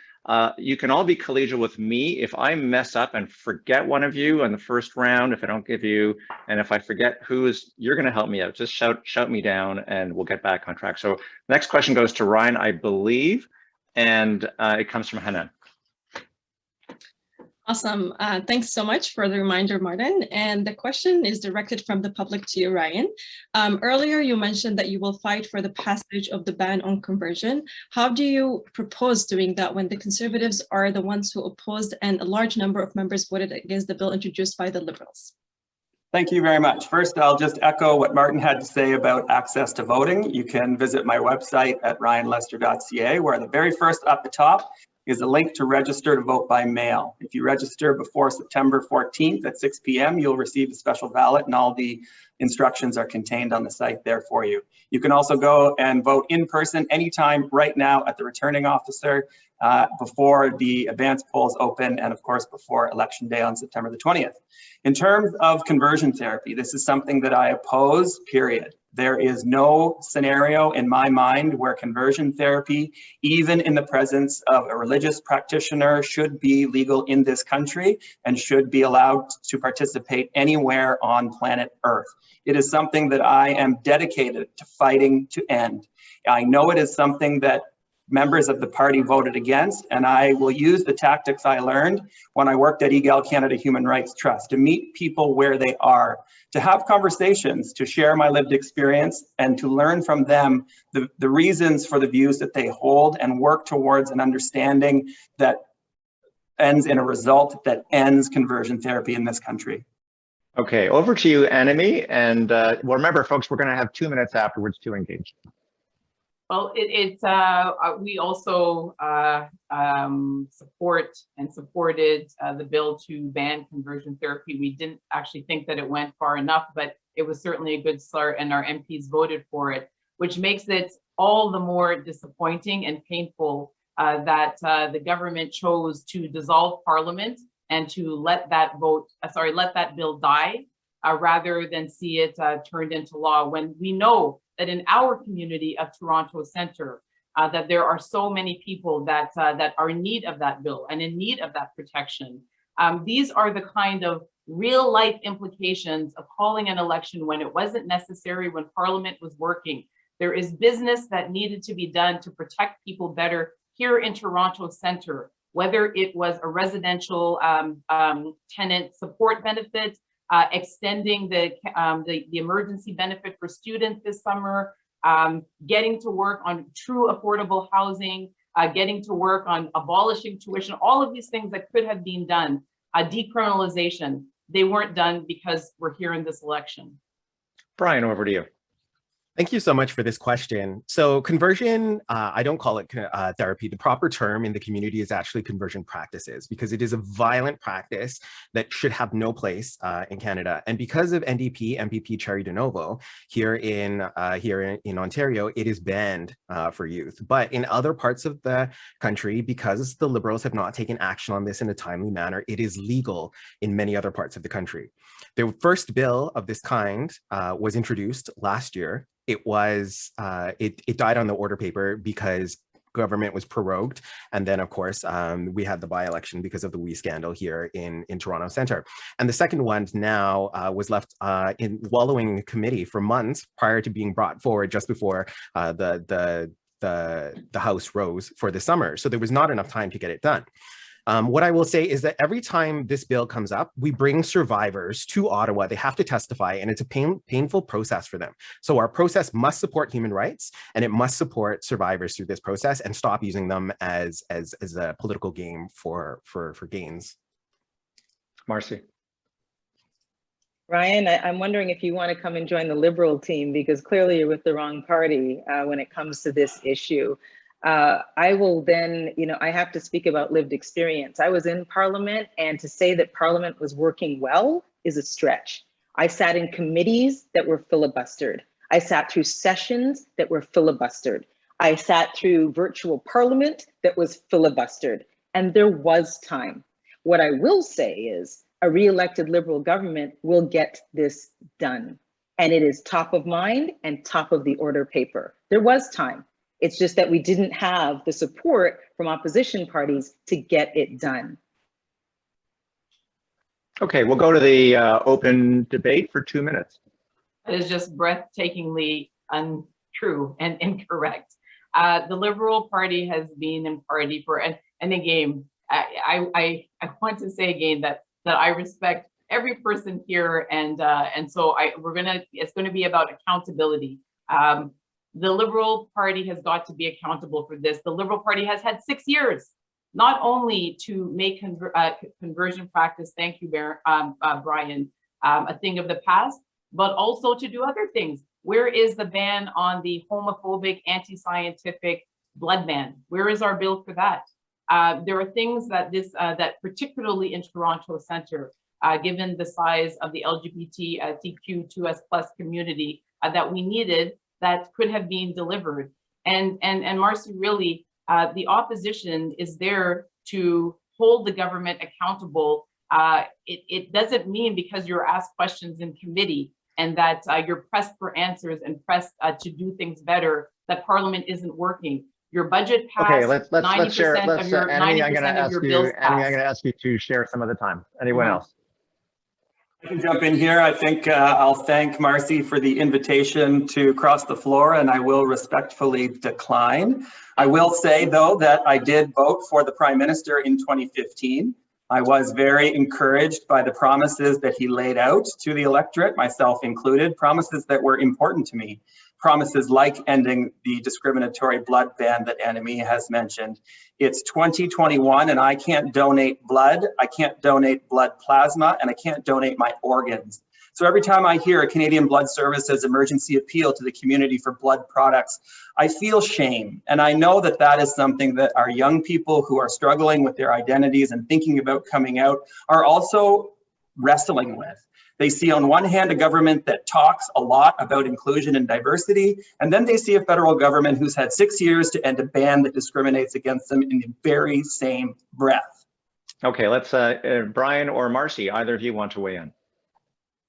you can all be collegial with me. If I mess up and forget one of you in the first round, if I don't give you, and if I forget you're going to help me out. Just shout me down and we'll get back on track. So next question goes to Ryan, I believe, and it comes from Hanan.
Awesome. Thanks so much for the reminder, Martin. And the question is directed from the public to you, Ryan. Earlier, you mentioned that you will fight for the passage of the ban on conversion. How do you propose doing that when the Conservatives are the ones who opposed and a large number of members voted against the bill introduced by the Liberals?
Thank you very much. First, I'll just echo what Martin had to say about access to voting. You can visit my website at ryanlester.ca, where the very first up the top is a link to register to vote by mail. If you register before September 14th at 6 p.m., you'll receive a special ballot and all the instructions are contained on the site there for you. You can also go and vote in person anytime right now at the returning officer before the advance polls open and of course before Election Day on September the 20th. In terms of conversion therapy, this is something that I oppose, period. There is no scenario in my mind where conversion therapy, even in the presence of a religious practitioner, should be legal in this country and should be allowed to participate anywhere on planet Earth. It is something that I am dedicated to fighting to end. I know it is something that members of the party voted against, and I will use the tactics I learned when I worked at Egal Canada Human Rights Trust to meet people where they are, to have conversations, to share my lived experience, and to learn from them the reasons for the views that they hold and work towards an understanding that ends in a result that ends conversion therapy in this country.
Okay, over to you, Annamie. And well, remember, folks, we're going to have 2 minutes afterwards to engage.
Well, we also support and supported the bill to ban conversion therapy. We didn't actually think that it went far enough, but it was certainly a good start and our MPs voted for it, which makes it all the more disappointing and painful that the government chose to dissolve Parliament and to let that bill die rather than see it turned into law, when we know that in our community of Toronto Centre, that there are so many people that are in need of that bill and in need of that protection. These are the kind of real life implications of calling an election when it wasn't necessary, when Parliament was working. There is business that needed to be done to protect people better here in Toronto Centre, whether it was a residential tenant support benefit, extending the emergency benefit for students this summer, getting to work on true affordable housing, getting to work on abolishing tuition, all of these things that could have been done, decriminalization, they weren't done because we're here in this election.
Brian, over to you.
Thank you so much for this question. So conversion, I don't call it therapy. The proper term in the community is actually conversion practices, because it is a violent practice that should have no place in Canada. And because of NDP MPP Cherry DeNovo here in Ontario, it is banned for youth. But in other parts of the country, because the Liberals have not taken action on this in a timely manner, it is legal in many other parts of the country. The first bill of this kind was introduced last year. It was it died on the order paper because government was prorogued, and then of course we had the by-election because of the WE scandal here in Toronto Centre. And the second one now was left in wallowing committee for months prior to being brought forward just before the House rose for the summer. So there was not enough time to get it done. What I will say is that every time this bill comes up, we bring survivors to Ottawa. They have to testify, and it's a painful process for them. So our process must support human rights, and it must support survivors through this process and stop using them as a political game for gains.
Marci.
Ryan, I'm wondering if you want to come and join the Liberal team, because clearly you're with the wrong party when it comes to this issue. I will then, I have to speak about lived experience. I was in Parliament, and to say that Parliament was working well is a stretch. I sat in committees that were filibustered. I sat through sessions that were filibustered. I sat through virtual Parliament that was filibustered, and there was time. What I will say is a re-elected Liberal government will get this done, and it is top of mind and top of the order paper. There was time. It's just that we didn't have the support from opposition parties to get it done.
Okay, we'll go to the open debate for 2 minutes.
That is just breathtakingly untrue and incorrect. The Liberal Party has been in party for, and again, I want to say again that I respect every person here, and so it's gonna be about accountability. The Liberal Party has got to be accountable for this. The Liberal Party has had 6 years, not only to make conversion practice, thank you, Brian, a thing of the past, but also to do other things. Where is the ban on the homophobic, anti-scientific blood ban? Where is our bill for that? There are things that that particularly in Toronto Centre, given the size of the LGBTQ2S+ community, that we needed, that could have been delivered. And Marci, really, the opposition is there to hold the government accountable. It doesn't mean because you're asked questions in committee and that you're pressed for answers and pressed to do things better, that Parliament isn't working. Your budget passed.
Okay, let's share.
Annamie, I'm going
to ask you to share some of the time. Anyone else?
I can jump in here. I think I'll thank Marci for the invitation to cross the floor, and I will respectfully decline. I will say, though, that I did vote for the Prime Minister in 2015. I was very encouraged by the promises that he laid out to the electorate, myself included, promises that were important to me. Promises like ending the discriminatory blood ban that Annamie has mentioned. It's 2021 and I can't donate blood, I can't donate blood plasma, and I can't donate my organs. So every time I hear a Canadian Blood Services emergency appeal to the community for blood products, I feel shame. And I know that that is something that our young people who are struggling with their identities and thinking about coming out are also wrestling with. They see on one hand a government that talks a lot about inclusion and diversity, and then they see a federal government who's had 6 years to end a ban that discriminates against them in the very same breath.
Okay, let's, Brian or Marci, either of you want to weigh in?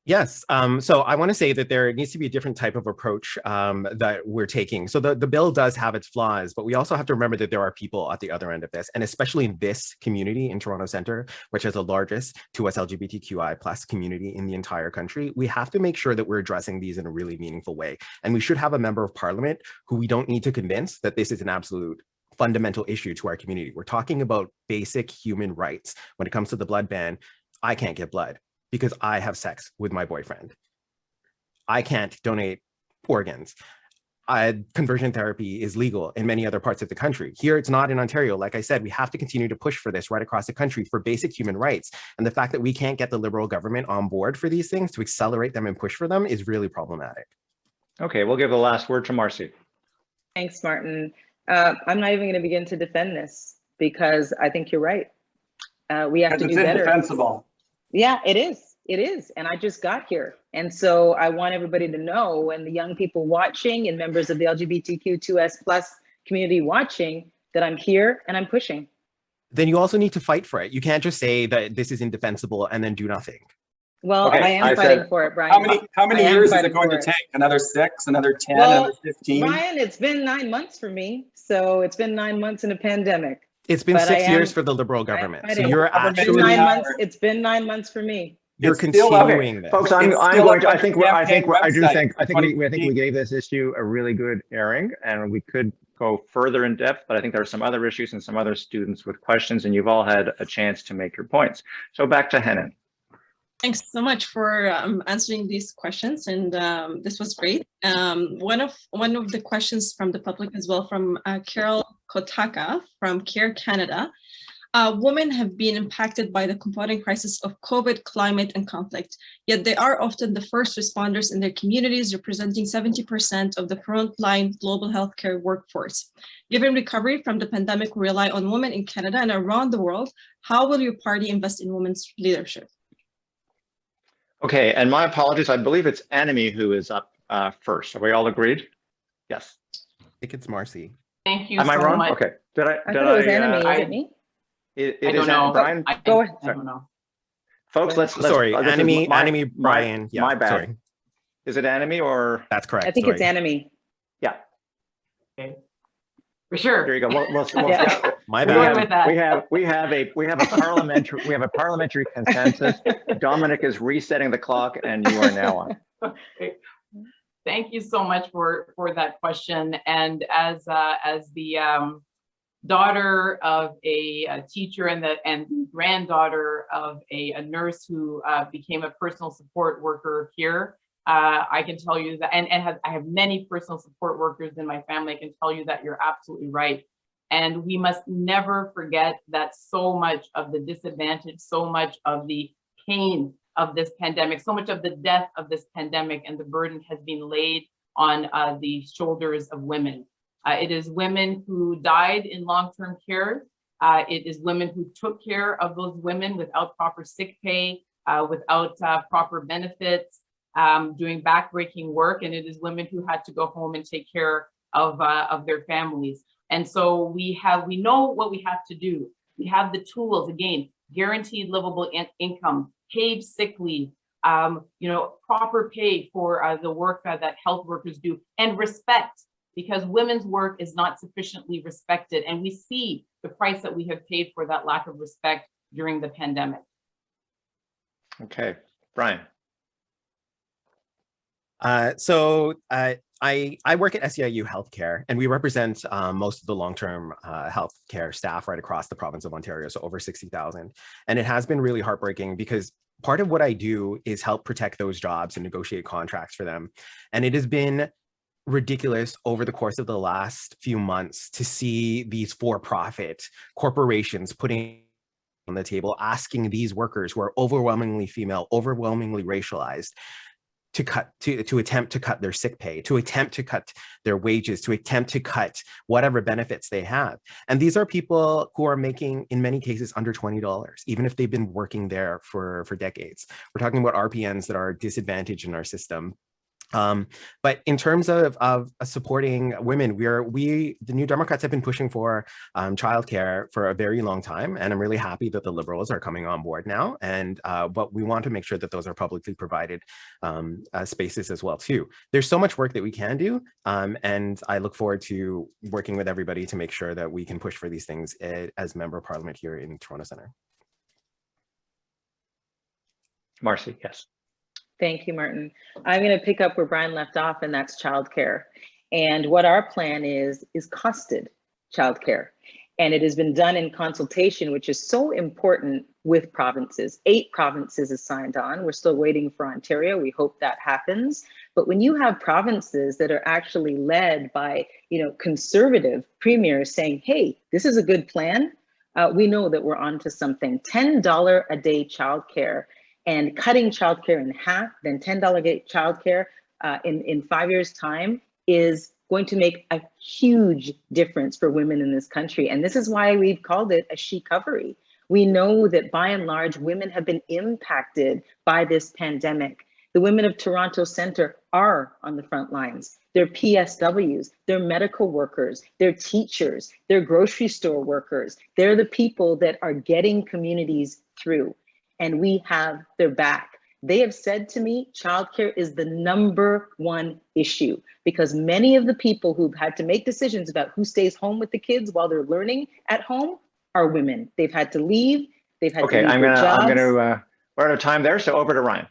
Yes, so I want to say that there needs to be a different type of approach that we're taking. So the bill does have its flaws, but we also have to remember that there are people at the other end of this, and especially in this community in Toronto Centre, which is the largest 2S LGBTQI+ community in the entire country. We have to make sure that we're addressing these in a really meaningful way. And we should have a member of Parliament who we don't need to convince that this is an absolute fundamental issue to our community. We're talking about basic human rights. When it comes to the blood ban, I can't get blood because I have sex with my boyfriend. I can't donate organs. Conversion therapy is legal in many other parts of the country. Here, it's not in Ontario. Like I said, we have to continue to push for this right across the country for basic human rights. And the fact that we can't get the Liberal government on board for these things to accelerate them and push for them is really problematic.
Okay, we'll give the last word to Marci.
Thanks, Martin. I'm not even going to begin to defend this because I think you're right. We have to do better.
It's indefensible.
Yeah, it is. It is. And I just got here. And so I want everybody to know, and the young people watching and members of the LGBTQ2S+ community watching, that I'm here and I'm pushing.
Then you also need to fight for it. You can't just say that this is indefensible and then do nothing.
Well,
okay,
I am fighting for it, Brian.
How many years is it going to take? Another 6, another 10, another 15?
Brian, it's been 9 months for me. So it's been 9 months in a pandemic.
It's been 6 years for the Liberal government. So you're actually
9 months. It's been 9 months for me.
You're continuing this.
Folks, I think we gave this issue a really good airing, and we could go further in depth, but I think there are some other issues and some other students with questions, and you've all had a chance to make your points. So back to Henan.
Thanks so much for answering these questions, and this was great. One of the questions from the public as well, from Carol Kotaka from Care Canada. Women have been impacted by the compounding crisis of COVID, climate, and conflict, yet they are often the first responders in their communities, representing 70% of the frontline global healthcare workforce. Given recovery from the pandemic will rely on women in Canada and around the world, how will your party invest in women's leadership?
Okay, and my apologies, I believe it's Annamie who is up first. Are we all agreed? Yes.
I think it's Marci.
Thank you
Am I
so
wrong?
much.
Okay.
I thought it was Annamie, is it me?
I don't know.
Brian?
Go ahead.
I don't know.
Folks, let's
Sorry, Annamie, Brian. Yeah,
my bad.
Sorry.
Is it Annamie or?
That's correct.
I think it's Annamie.
Yeah.
Okay. For sure.
There you go.
Yeah.
My
bad.
We have a parliamentary consensus. Dominic is resetting the clock, and you are now on.
Okay. Thank you so much for that question. And as the daughter of a teacher and the granddaughter of a nurse who became a personal support worker here, I can tell you that, I have many personal support workers in my family. I can tell you that you're absolutely right. And we must never forget that so much of the disadvantage, so much of the pain of this pandemic, so much of the death of this pandemic and the burden has been laid on the shoulders of women. It is women who died in long-term care. It is women who took care of those women without proper sick pay, without proper benefits, doing backbreaking work. And it is women who had to go home and take care of their families. And so we know what we have to do. We have the tools, again, guaranteed livable income, paid sick leave, proper pay for the work that health workers do, and respect, because women's work is not sufficiently respected. And we see the price that we have paid for that lack of respect during the pandemic.
Okay, Brian.
I work at SEIU Healthcare, and we represent most of the long-term healthcare staff right across the province of Ontario, so over 60,000. And it has been really heartbreaking because part of what I do is help protect those jobs and negotiate contracts for them. And it has been ridiculous over the course of the last few months to see these for-profit corporations putting on the table, asking these workers who are overwhelmingly female, overwhelmingly racialized, to attempt to cut their sick pay, to attempt to cut their wages, to attempt to cut whatever benefits they have. And these are people who are making, in many cases, under $20, even if they've been working there for decades. We're talking about RPNs that are disadvantaged in our system. But in terms of supporting women, the New Democrats have been pushing for childcare for a very long time, and I'm really happy that the Liberals are coming on board now. And but we want to make sure that those are publicly provided spaces as well too. There's so much work that we can do, and I look forward to working with everybody to make sure that we can push for these things as Member of Parliament here in Toronto Centre.
Marci, yes.
Thank you, Martin. I'm going to pick up where Brian left off, and that's childcare. And what our plan is costed childcare. And it has been done in consultation, which is so important with provinces. 8 provinces have signed on. We're still waiting for Ontario. We hope that happens. But when you have provinces that are actually led by, conservative premiers saying, hey, this is a good plan, we know that we're onto something. $10 a day childcare and cutting childcare in half, then $10 a day childcare in 5 years' time is going to make a huge difference for women in this country. And this is why we've called it a she-covery. We know that by and large, women have been impacted by this pandemic. The women of Toronto Centre are on the front lines. They're PSWs, they're medical workers, they're teachers, they're grocery store workers. They're the people that are getting communities through, and we have their back. They have said to me, childcare is the #1 issue because many of the people who've had to make decisions about who stays home with the kids while they're learning at home are women. They've had to leave. They've had to leave their jobs.
We're out of time there, so over to Ryan.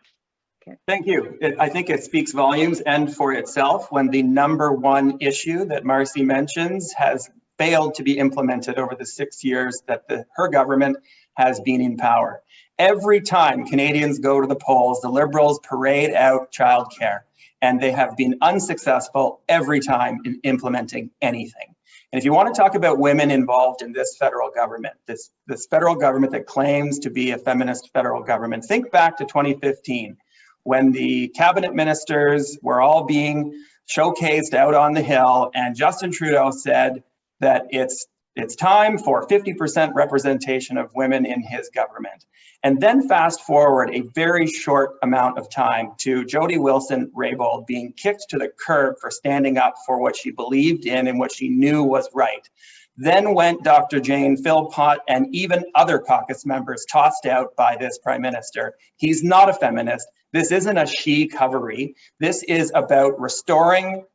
Okay.
Thank you. I think it speaks volumes and for itself when the #1 issue that Marci mentions has failed to be implemented over the 6 years that her government has been in power. Every time Canadians go to the polls, the Liberals parade out childcare, and they have been unsuccessful every time in implementing anything. And if you want to talk about women involved in this federal government, this federal government that claims to be a feminist federal government, think back to 2015 when the cabinet ministers were all being showcased out on the Hill, and Justin Trudeau said that it's time for 50% representation of women in his government. And then fast forward a very short amount of time to Jody Wilson-Raybould being kicked to the curb for standing up for what she believed in and what she knew was right. Then went Dr. Jane Philpott and even other caucus members tossed out by this prime minister. He's not a feminist. This isn't a she-covery. This is about restoring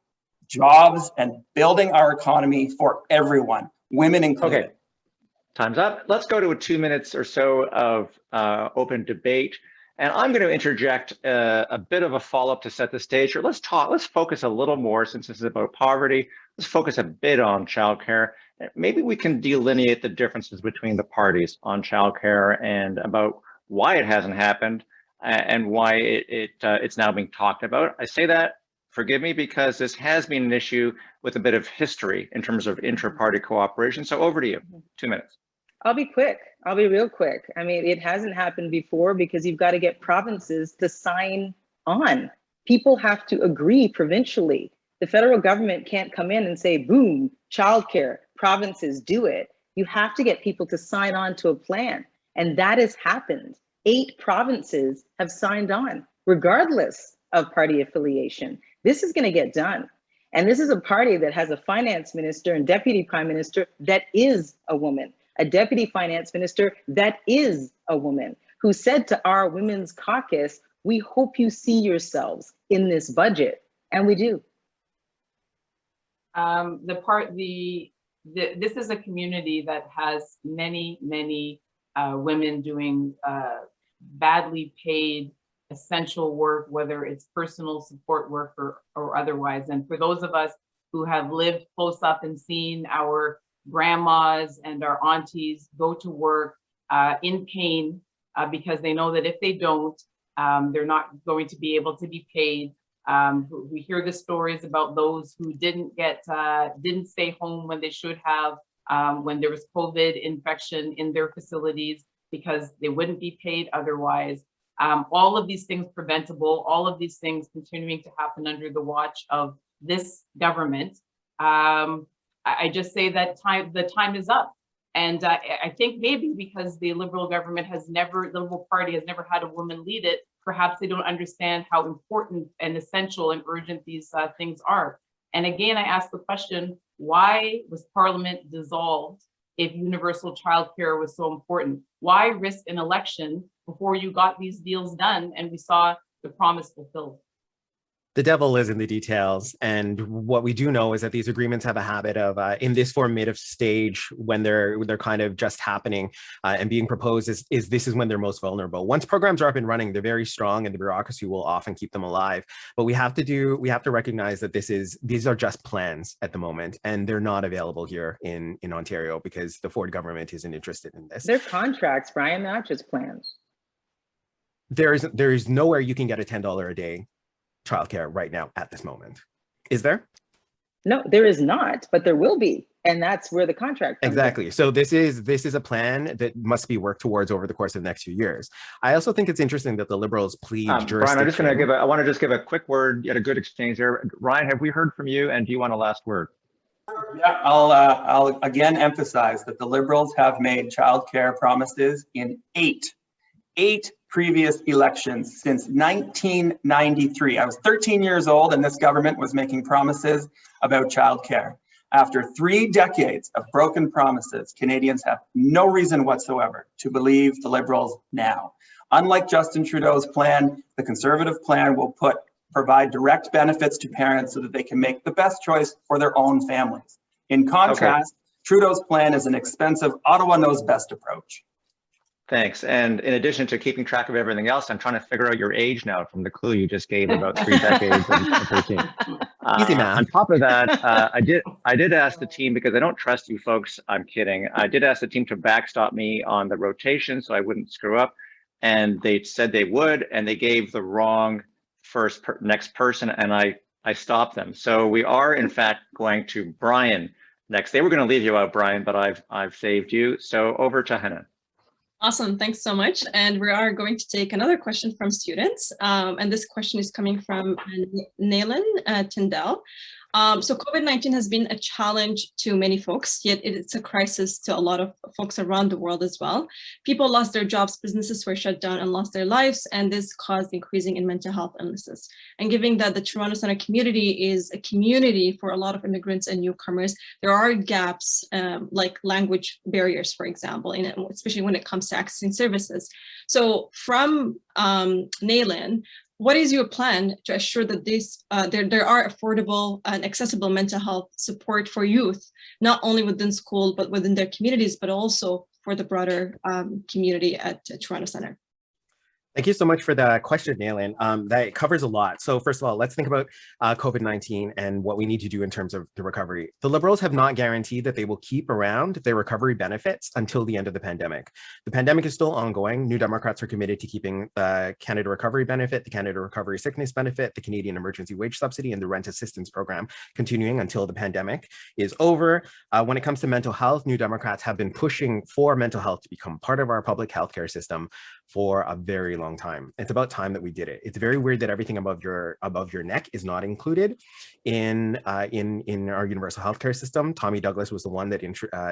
jobs and building our economy for everyone, women included.
Okay, time's up. Let's go to 2 minutes or so of open debate. And I'm going to interject a bit of a follow-up to set the stage. Or let's focus a little more, since this is about poverty. Let's focus a bit on childcare. Maybe we can delineate the differences between the parties on childcare and about why it hasn't happened and why it's now being talked about. I say that, forgive me, because this has been an issue with a bit of history in terms of inter-party cooperation. So over to you, 2 minutes.
I'll be quick. I'll be real quick. I mean, it hasn't happened before because you've got to get provinces to sign on. People have to agree provincially. The federal government can't come in and say, boom, childcare, provinces do it. You have to get people to sign on to a plan. And that has happened. 8 provinces have signed on, regardless of party affiliation. This is going to get done. And this is a party that has a finance minister and deputy prime minister that is a woman, a deputy finance minister that is a woman, who said to our women's caucus, we hope you see yourselves in this budget. And we do.
This is a community that has many women doing badly paid essential work, whether it's personal support work or otherwise. And for those of us who have lived close up and seen our grandmas and our aunties go to work in pain because they know that if they don't, they're not going to be able to be paid. We hear the stories about those who didn't stay home when they should have, when there was COVID infection in their facilities because they wouldn't be paid otherwise. All of these things preventable, all of these things continuing to happen under the watch of this government. I just say that the time is up. And I think maybe because the Liberal government the Liberal Party has never had a woman lead it, perhaps they don't understand how important and essential and urgent these things are. And again, I ask the question, why was Parliament dissolved if universal childcare was so important? Why risk an election before you got these deals done and we saw the promise fulfilled?
The devil is in the details. And what we do know is that these agreements have a habit of, in this formative stage, when they're kind of just happening and being proposed, this is when they're most vulnerable. Once programs are up and running, they're very strong, and the bureaucracy will often keep them alive. But we have to recognize that these are just plans at the moment, and they're not available here in Ontario because the Ford government isn't interested in this.
They're contracts, Brian, not just plans.
There is nowhere you can get a $10 a day childcare right now at this moment. Is there?
No, there is not, but there will be. And that's where the contract comes
exactly
in.
So this is a plan that must be worked towards over the course of the next few years. I also think it's interesting that the Liberals plead
Brian, I want to just give a quick word. You had a good exchange there. Ryan, have we heard from you, and do you want a last word?
Yeah, I'll again emphasize that the Liberals have made childcare promises in eight previous elections since 1993. I was 13 years old, and this government was making promises about childcare. After 3 decades of broken promises, Canadians have no reason whatsoever to believe the Liberals now. Unlike Justin Trudeau's plan, the Conservative plan will provide direct benefits to parents so that they can make the best choice for their own families. In contrast, Trudeau's plan is an expensive, Ottawa knows best approach.
Thanks. And in addition to keeping track of everything else, I'm trying to figure out your age now from the clue you just gave about 3 decades of 13.
Easy math.
On top of that, I did ask the team, because I don't trust you folks, I'm kidding. I did ask the team to backstop me on the rotation so I wouldn't screw up. And they said they would, and they gave the wrong next person, and I stopped them. So we are in fact going to Brian next. They were going to leave you out, Brian, but I've saved you. So over to Hannah.
Awesome, thanks so much. And we are going to take another question from students. And this question is coming from Naylan Tyndall. So COVID-19 has been a challenge to many folks, yet it's a crisis to a lot of folks around the world as well. People lost their jobs, businesses were shut down and lost their lives, and this caused increasing in mental health illnesses. And given that the Toronto Centre community is a community for a lot of immigrants and newcomers, there are gaps like language barriers, for example, especially when it comes to accessing services. So from Nayland, what is your plan to assure that there are affordable and accessible mental health support for youth, not only within school, but within their communities, but also for the broader community at Toronto Centre?
Thank you so much for that question, Nayland. That covers a lot. So first of all, let's think about COVID-19 and what we need to do in terms of the recovery. The Liberals have not guaranteed that they will keep around their recovery benefits until the end of the pandemic. The pandemic is still ongoing. New Democrats are committed to keeping the Canada Recovery Benefit, the Canada Recovery Sickness Benefit, the Canadian Emergency Wage Subsidy, and the Rent Assistance Program continuing until the pandemic is over. When it comes to mental health, New Democrats have been pushing for mental health to become part of our public healthcare system for a very long time. It's about time that we did it. It's very weird that everything above your neck is not included in our universal healthcare system. Tommy Douglas was the one that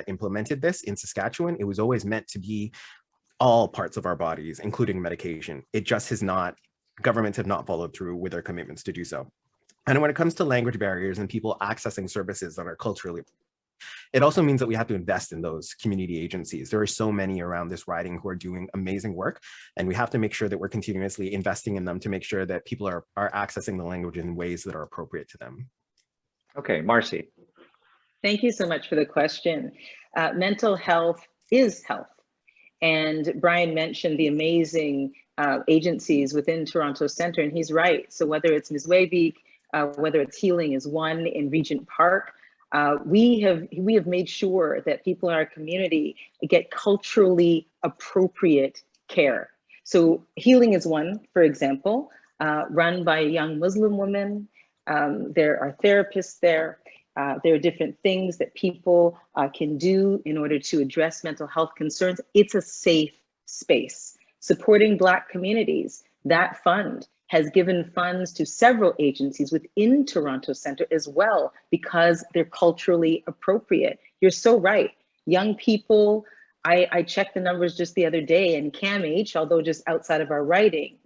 implemented this in Saskatchewan. It was always meant to be all parts of our bodies, including medication. It just has not, governments have not followed through with their commitments to do so. And when it comes to language barriers and people accessing services that are culturally, it also means that we have to invest in those community agencies. There are so many around this riding who are doing amazing work, and we have to make sure that we're continuously investing in them to make sure that people are accessing the language in ways that are appropriate to them.
Okay, Marci.
Thank you so much for the question. Mental health is health. And Brian mentioned the amazing agencies within Toronto Centre, and he's right. So whether it's Ms. Waybeek, whether it's Healing is One in Regent Park, we have made sure that people in our community get culturally appropriate care. So Healing is One, for example, run by a young Muslim woman. There are therapists there. There are different things that people can do in order to address mental health concerns. It's a safe space. Supporting Black communities, that fund has given funds to several agencies within Toronto Centre as well, because they're culturally appropriate. You're so right. Young people, I checked the numbers just the other day, and CAMH, although just outside of our riding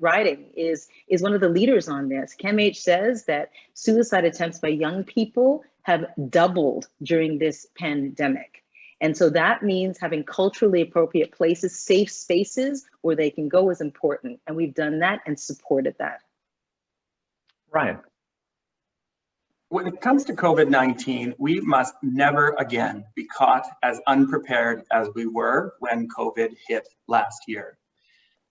is one of the leaders on this. CAMH says that suicide attempts by young people have doubled during this pandemic. And so that means having culturally appropriate places, safe spaces where they can go is important. And we've done that and supported that.
Ryan.
When it comes to COVID-19, we must never again be caught as unprepared as we were when COVID hit last year.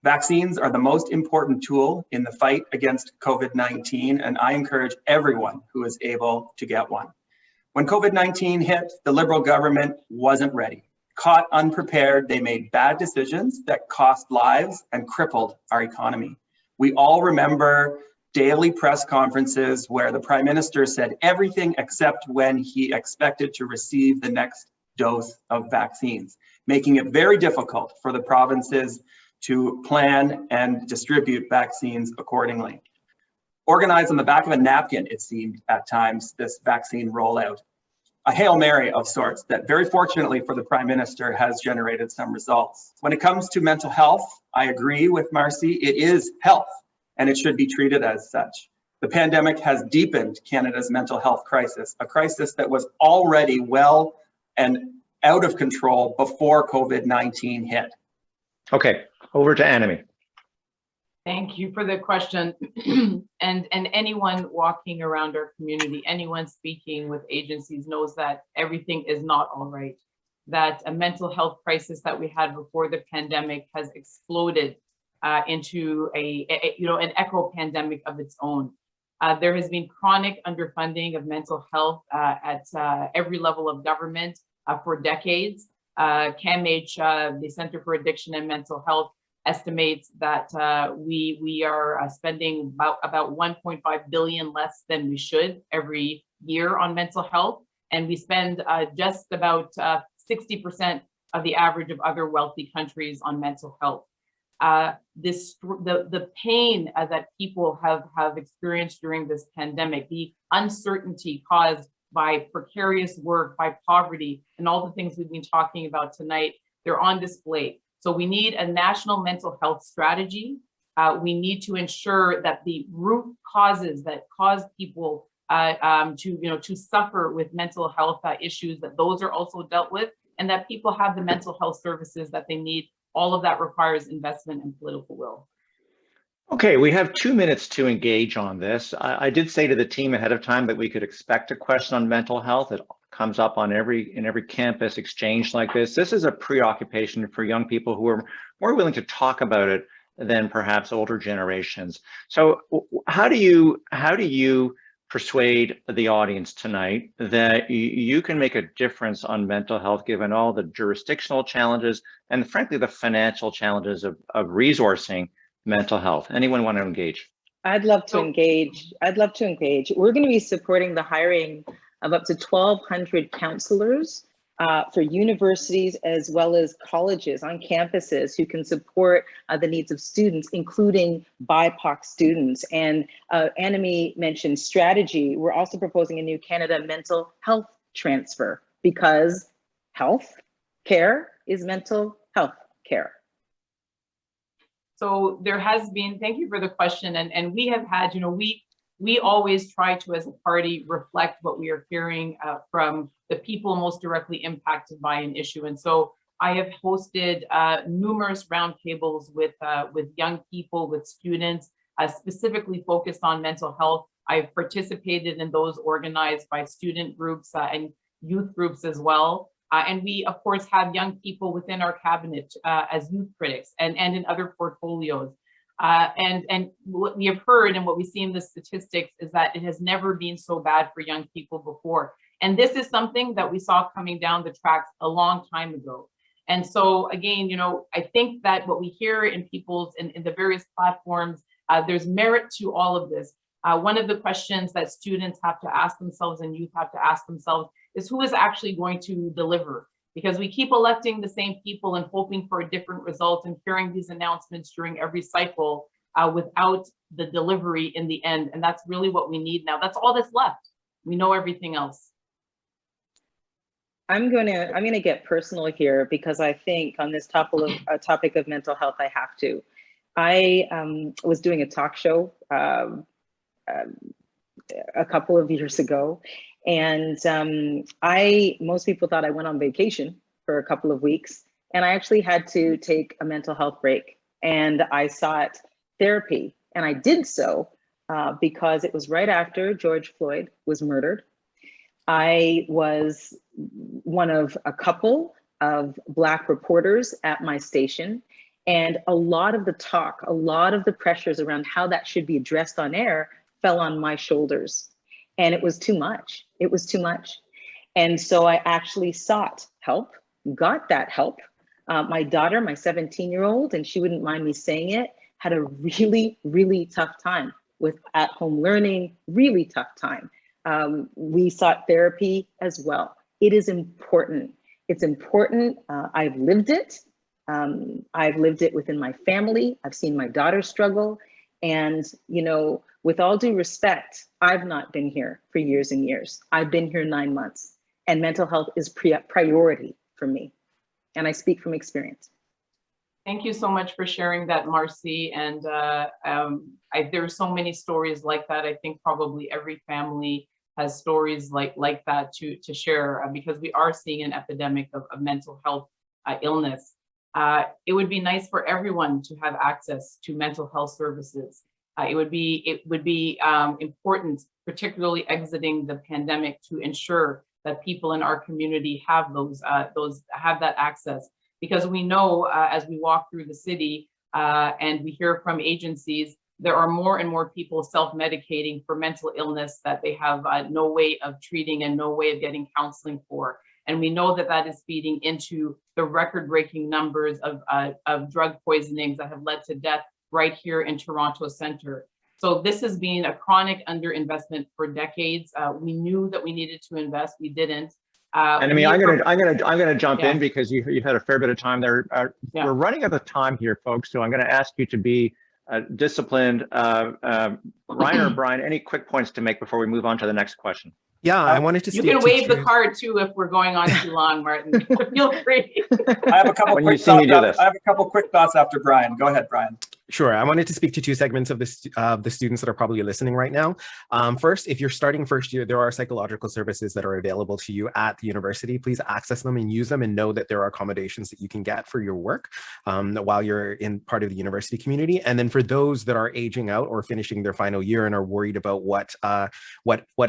Vaccines are the most important tool in the fight against COVID-19, and I encourage everyone who is able to get one. When COVID-19 hit, the Liberal government wasn't ready. Caught unprepared, they made bad decisions that cost lives and crippled our economy. We all remember daily press conferences where the Prime Minister said everything except when he expected to receive the next dose of vaccines, making it very difficult for the provinces to plan and distribute vaccines accordingly. Organized on the back of a napkin, it seemed at times, this vaccine rollout. A Hail Mary of sorts that very fortunately for the Prime Minister has generated some results. When it comes to mental health, I agree with Marci, it is health and it should be treated as such. The pandemic has deepened Canada's mental health crisis, a crisis that was already well and out of control before COVID-19 hit.
Okay, over to Annamie.
Thank you for the question. and anyone walking around our community, anyone speaking with agencies knows that everything is not all right. That a mental health crisis that we had before the pandemic has exploded into an echo pandemic of its own. There has been chronic underfunding of mental health at every level of government for decades. CAMH, the Center for Addiction and Mental Health, estimates that we are spending about 1.5 billion less than we should every year on mental health, and we spend just about 60% of the average of other wealthy countries on mental health. The pain that people have experienced during this pandemic, the uncertainty caused by precarious work, by poverty, and all the things we've been talking about tonight, they're on display. So we need a national mental health strategy. We need to ensure that the root causes that cause people to suffer with mental health issues, that those are also dealt with, and that people have the mental health services that they need. All of that requires investment and political will.
Okay, we have 2 minutes to engage on this. I did say to the team ahead of time that we could expect a question on mental health. It comes up on in every campus exchange like this. This is a preoccupation for young people who are more willing to talk about it than perhaps older generations. So how do you persuade the audience tonight that you can make a difference on mental health given all the jurisdictional challenges and frankly the financial challenges of resourcing mental health? Anyone want to engage?
I'd love to engage. We're going to be supporting the hiring of up to 1,200 counselors for universities as well as colleges on campuses who can support the needs of students, including BIPOC students. And Annamie mentioned strategy. We're also proposing a new Canada mental health transfer because health care is mental health care.
So there has been, thank you for the question. And we have had, we always try to, as a party, reflect what we are hearing from the people most directly impacted by an issue. And so I have hosted numerous roundtables with young people, with students, specifically focused on mental health. I've participated in those organized by student groups and youth groups as well. And we, of course, have young people within our cabinet as youth critics and in other portfolios. And what we have heard and what we see in the statistics is that it has never been so bad for young people before. And this is something that we saw coming down the tracks a long time ago. And so again, I think that what we hear in the various platforms, there's merit to all of this. One of the questions that students have to ask themselves and youth have to ask themselves is who is actually going to deliver? Because we keep electing the same people and hoping for a different result and hearing these announcements during every cycle without the delivery in the end. And that's really what we need now. That's all that's left. We know everything else.
I'm gonna get personal here because I think on this topic of mental health, I have to. I was doing a talk show a couple of years ago, and most people thought I went on vacation for a couple of weeks, and I actually had to take a mental health break, and I sought therapy, and I did so because it was right after George Floyd was murdered. I was one of a couple of Black reporters at my station, and a lot of the talk, a lot of the pressures around how that should be addressed on air fell on my shoulders. And it was too much. It was too much. And so I actually sought help, got that help. My daughter, my 17-year-old, and she wouldn't mind me saying it, had a really, really tough time with at-home learning, really tough time. We sought therapy as well. It is important. It's important. I've lived it. I've lived it within my family. I've seen my daughter struggle. And, you know, with all due respect, I've not been here for years and years. I've been here 9 months, and mental health is priority for me. And I speak from experience.
Thank you so much for sharing that, Marci. And there are so many stories like that. I think probably every family has stories like that to share, because we are seeing an epidemic of mental health illness. It would be nice for everyone to have access to mental health services. It would be important, particularly exiting the pandemic, to ensure that people in our community have have that access, because we know as we walk through the city and we hear from agencies, there are more and more people self-medicating for mental illness that they have no way of treating and no way of getting counseling for. And we know that that is feeding into the record-breaking numbers of drug poisonings that have led to death right here in Toronto Centre. So this has been a chronic underinvestment for decades. We knew that we needed to invest, we didn't.
Annamie, I'm gonna jump in because you've had a fair bit of time there. We're running out of time here, folks. So I'm going to ask you to be disciplined. Ryan or Brian, any quick points to make before we move on to the next question?
Yeah, I wanted to.
You can wave the card too if we're going on too long, Martin. Feel free.
I have a couple quick thoughts after Brian. Go ahead, Brian.
Sure. I wanted to speak to two segments of the students that are probably listening right now. First, if you're starting first year, there are psychological services that are available to you at the university. Please access them and use them, and know that there are accommodations that you can get for your work while you're in part of the university community. And then for those that are aging out or finishing their final year and are worried about what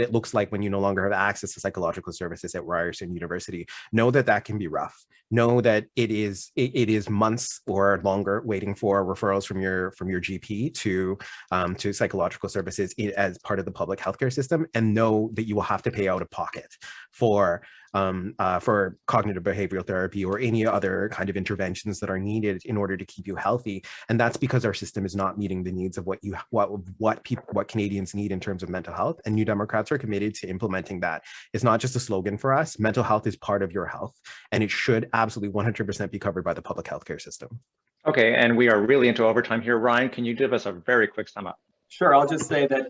it looks like when you no longer have access to psychological services at Ryerson University, know that that can be rough. Know that it is months or longer waiting for referrals from your GP to psychological services as part of the public healthcare system, and know that you will have to pay out of pocket for cognitive behavioral therapy or any other kind of interventions that are needed in order to keep you healthy. And that's because our system is not meeting the needs of what Canadians need in terms of mental health. And New Democrats are committed to implementing that. It's not just a slogan for us. Mental health is part of your health, and it should absolutely 100% be covered by the public healthcare system.
Okay, and we are really into overtime here. Ryan, can you give us a very quick sum up?
Sure, I'll just say that,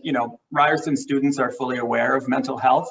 Ryerson students are fully aware of mental health.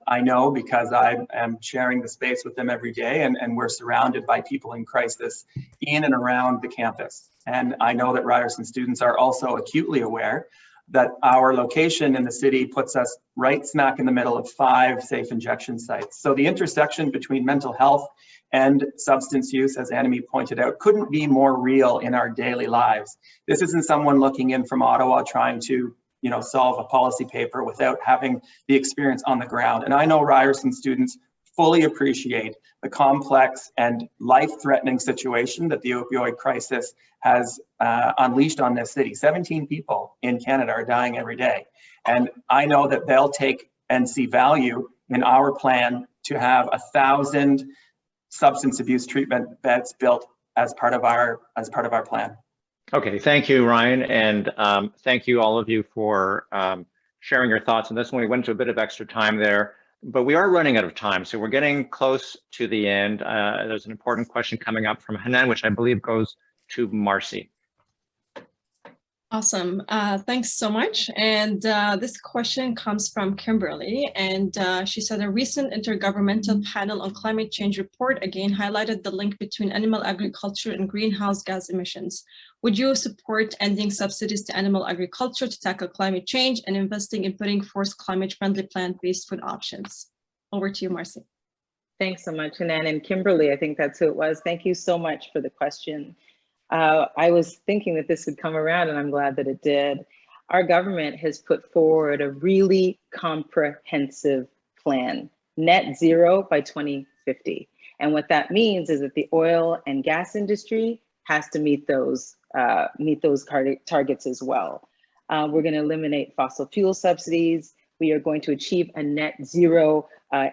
I know because I am sharing the space with them every day, and we're surrounded by people in crisis in and around the campus. And I know that Ryerson students are also acutely aware that our location in the city puts us right smack in the middle of 5 safe injection sites. So the intersection between mental health and substance use, as Annamie pointed out, couldn't be more real in our daily lives. This isn't someone looking in from Ottawa trying to solve a policy paper without having the experience on the ground. And I know Ryerson students fully appreciate the complex and life-threatening situation that the opioid crisis has unleashed on this city. 17 people in Canada are dying every day. And I know that they'll take and see value in our plan to have 1,000 substance abuse treatment beds built as part of our plan.
Okay, thank you, Ryan, and thank you all of you for sharing your thoughts on this one. We went to a bit of extra time there, but we are running out of time, so we're getting close to the end. There's an important question coming up from Hanan, which I believe goes to Marci.
Awesome. Thanks so much. And this question comes from Kimberly, and she said a recent intergovernmental panel on climate change report again highlighted the link between animal agriculture and greenhouse gas emissions. Would you support ending subsidies to animal agriculture to tackle climate change and investing in putting forth climate-friendly plant-based food options? Over to you, Marci.
Thanks so much, Hanan. And Kimberly, I think that's who it was. Thank you so much for the question. I was thinking that this would come around, and I'm glad that it did. our government has put forward a really comprehensive plan, net zero by 2050. And what that means is that the oil and gas industry has to meet those targets as well. We're going to eliminate fossil fuel subsidies. We are going to achieve a net zero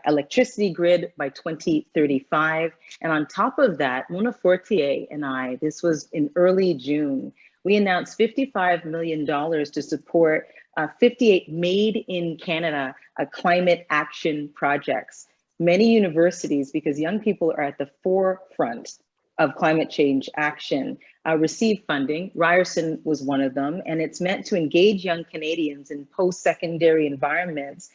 electricity grid by 2035. And on top of that, Mona Fortier and I, this was in early June, we announced $55 million to support 58 Made in Canada climate action projects. Many universities, because young people are at the forefront of climate change action, receive funding. Ryerson was one of them, and it's meant to engage young Canadians in post-secondary environments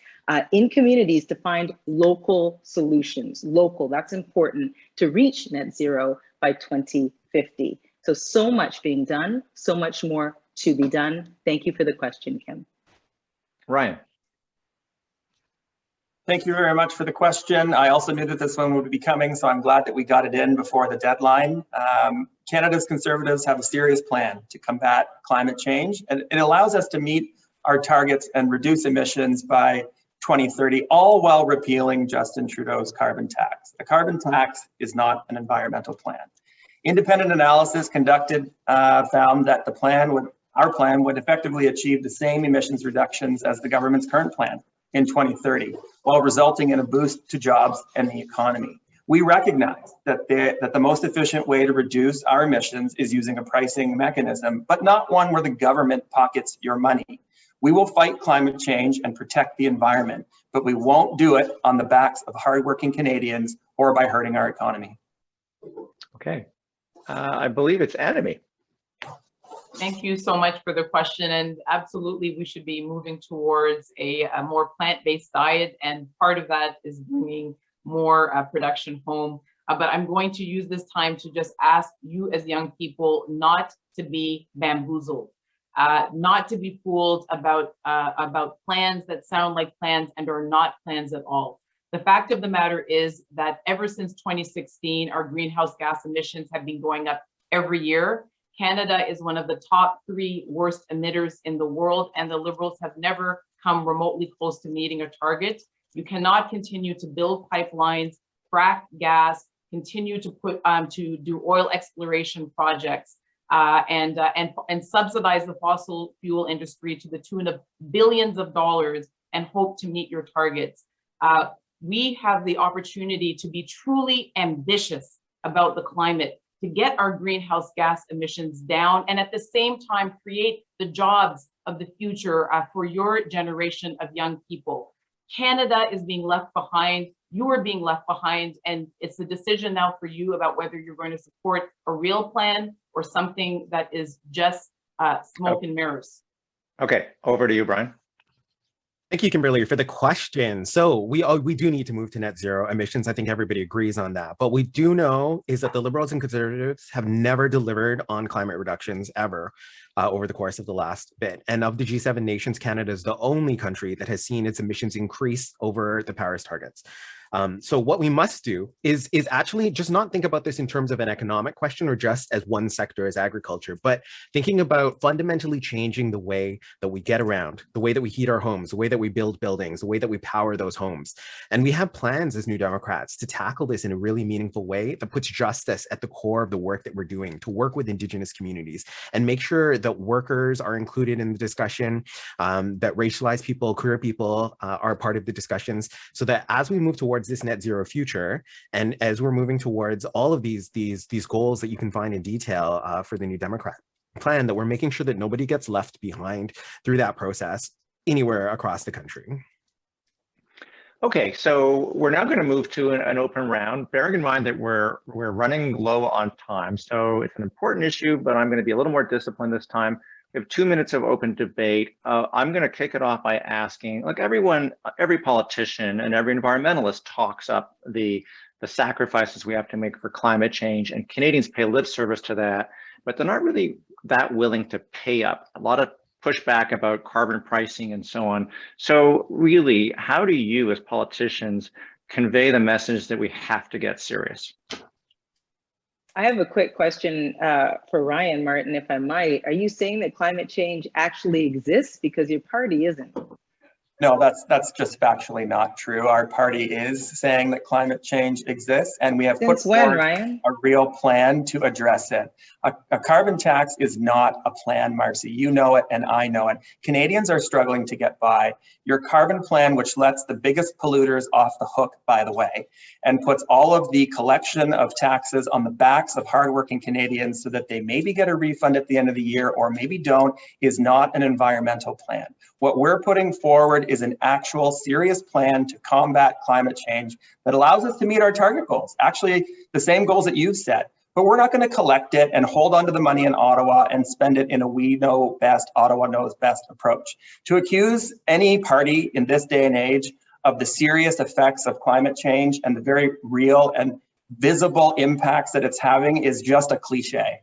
in communities to find local solutions. Local, that's important to reach net zero by 2050. So much being done, so much more to be done. Thank you for the question, Kim.
Ryan.
Thank you very much for the question. I also knew that this one would be coming, so I'm glad that we got it in before the deadline. Canada's Conservatives have a serious plan to combat climate change, and it allows us to meet our targets and reduce emissions by 2030, all while repealing Justin Trudeau's carbon tax. A carbon tax is not an environmental plan. Independent analysis conducted found that our plan would effectively achieve the same emissions reductions as the government's current plan in 2030, while resulting in a boost to jobs and the economy. We recognize that the most efficient way to reduce our emissions is using a pricing mechanism, but not one where the government pockets your money. We will fight climate change and protect the environment, but we won't do it on the backs of hardworking Canadians or by hurting our economy.
Okay, I believe it's Annamie.
Thank you so much for the question. And absolutely, we should be moving towards a more plant-based diet. And part of that is bringing more production home. But I'm going to use this time to just ask you as young people not to be bamboozled, not to be fooled about plans that sound like plans and are not plans at all. The fact of the matter is that ever since 2016, our greenhouse gas emissions have been going up every year. Canada is one of the top 3 worst emitters in the world, and the Liberals have never come remotely close to meeting a target. You cannot continue to build pipelines, frack gas, continue to do oil exploration projects, and subsidize the fossil fuel industry to the tune of billions of dollars and hope to meet your targets. We have the opportunity to be truly ambitious about the climate, to get our greenhouse gas emissions down, and at the same time create the jobs of the future for your generation of young people. Canada is being left behind, you are being left behind, and it's a decision now for you about whether you're going to support a real plan or something that is just smoke and mirrors.
Okay, over to you, Brian.
Thank you, Kimberly, for the question. So we do need to move to net zero emissions. I think everybody agrees on that. But we do know is that the Liberals and Conservatives have never delivered on climate reductions ever over the course of the last bit. And of the G7 nations, Canada is the only country that has seen its emissions increase over the Paris targets. So what we must do is actually just not think about this in terms of an economic question or just as one sector as agriculture, but thinking about fundamentally changing the way that we get around, the way that we heat our homes, the way that we build buildings, the way that we power those homes. And we have plans as New Democrats to tackle this in a really meaningful way that puts justice at the core of the work that we're doing, to work with Indigenous communities and make sure that workers are included in the discussion, that racialized people, queer people are part of the discussions, so that as we move towards this net zero future, and as we're moving towards all of these goals that you can find in detail for the New Democrat plan, that we're making sure that nobody gets left behind through that process anywhere across the country.
Okay, so we're now going to move to an open round, bearing in mind that we're running low on time. So it's an important issue, but I'm going to be a little more disciplined this time. We have 2 minutes of open debate. I'm going to kick it off by asking, like every politician and every environmentalist talks up the sacrifices we have to make for climate change, and Canadians pay lip service to that, but they're not really that willing to pay up. A lot of pushback about carbon pricing and so on. So really, how do you as politicians convey the message that we have to get serious?
I have a quick question for Ryan, Martin, if I might. Are you saying that climate change actually exists? Because your party isn't.
No, that's just factually not true. Our party is saying that climate change exists, and we have put forward
Ryan?
a real plan to address it. A carbon tax is not a plan, Marci. You know it, and I know it. Canadians are struggling to get by. Your carbon plan, which lets the biggest polluters off the hook, by the way, and puts all of the collection of taxes on the backs of hardworking Canadians so that they maybe get a refund at the end of the year or maybe don't, is not an environmental plan. What we're putting forward is an actual serious plan to combat climate change that allows us to meet our target goals, actually the same goals that you've set. But we're not going to collect it and hold on to the money in Ottawa and spend it in a we know best, Ottawa knows best approach. To accuse any party in this day and age of the serious effects of climate change and the very real and visible impacts that it's having is just a cliche.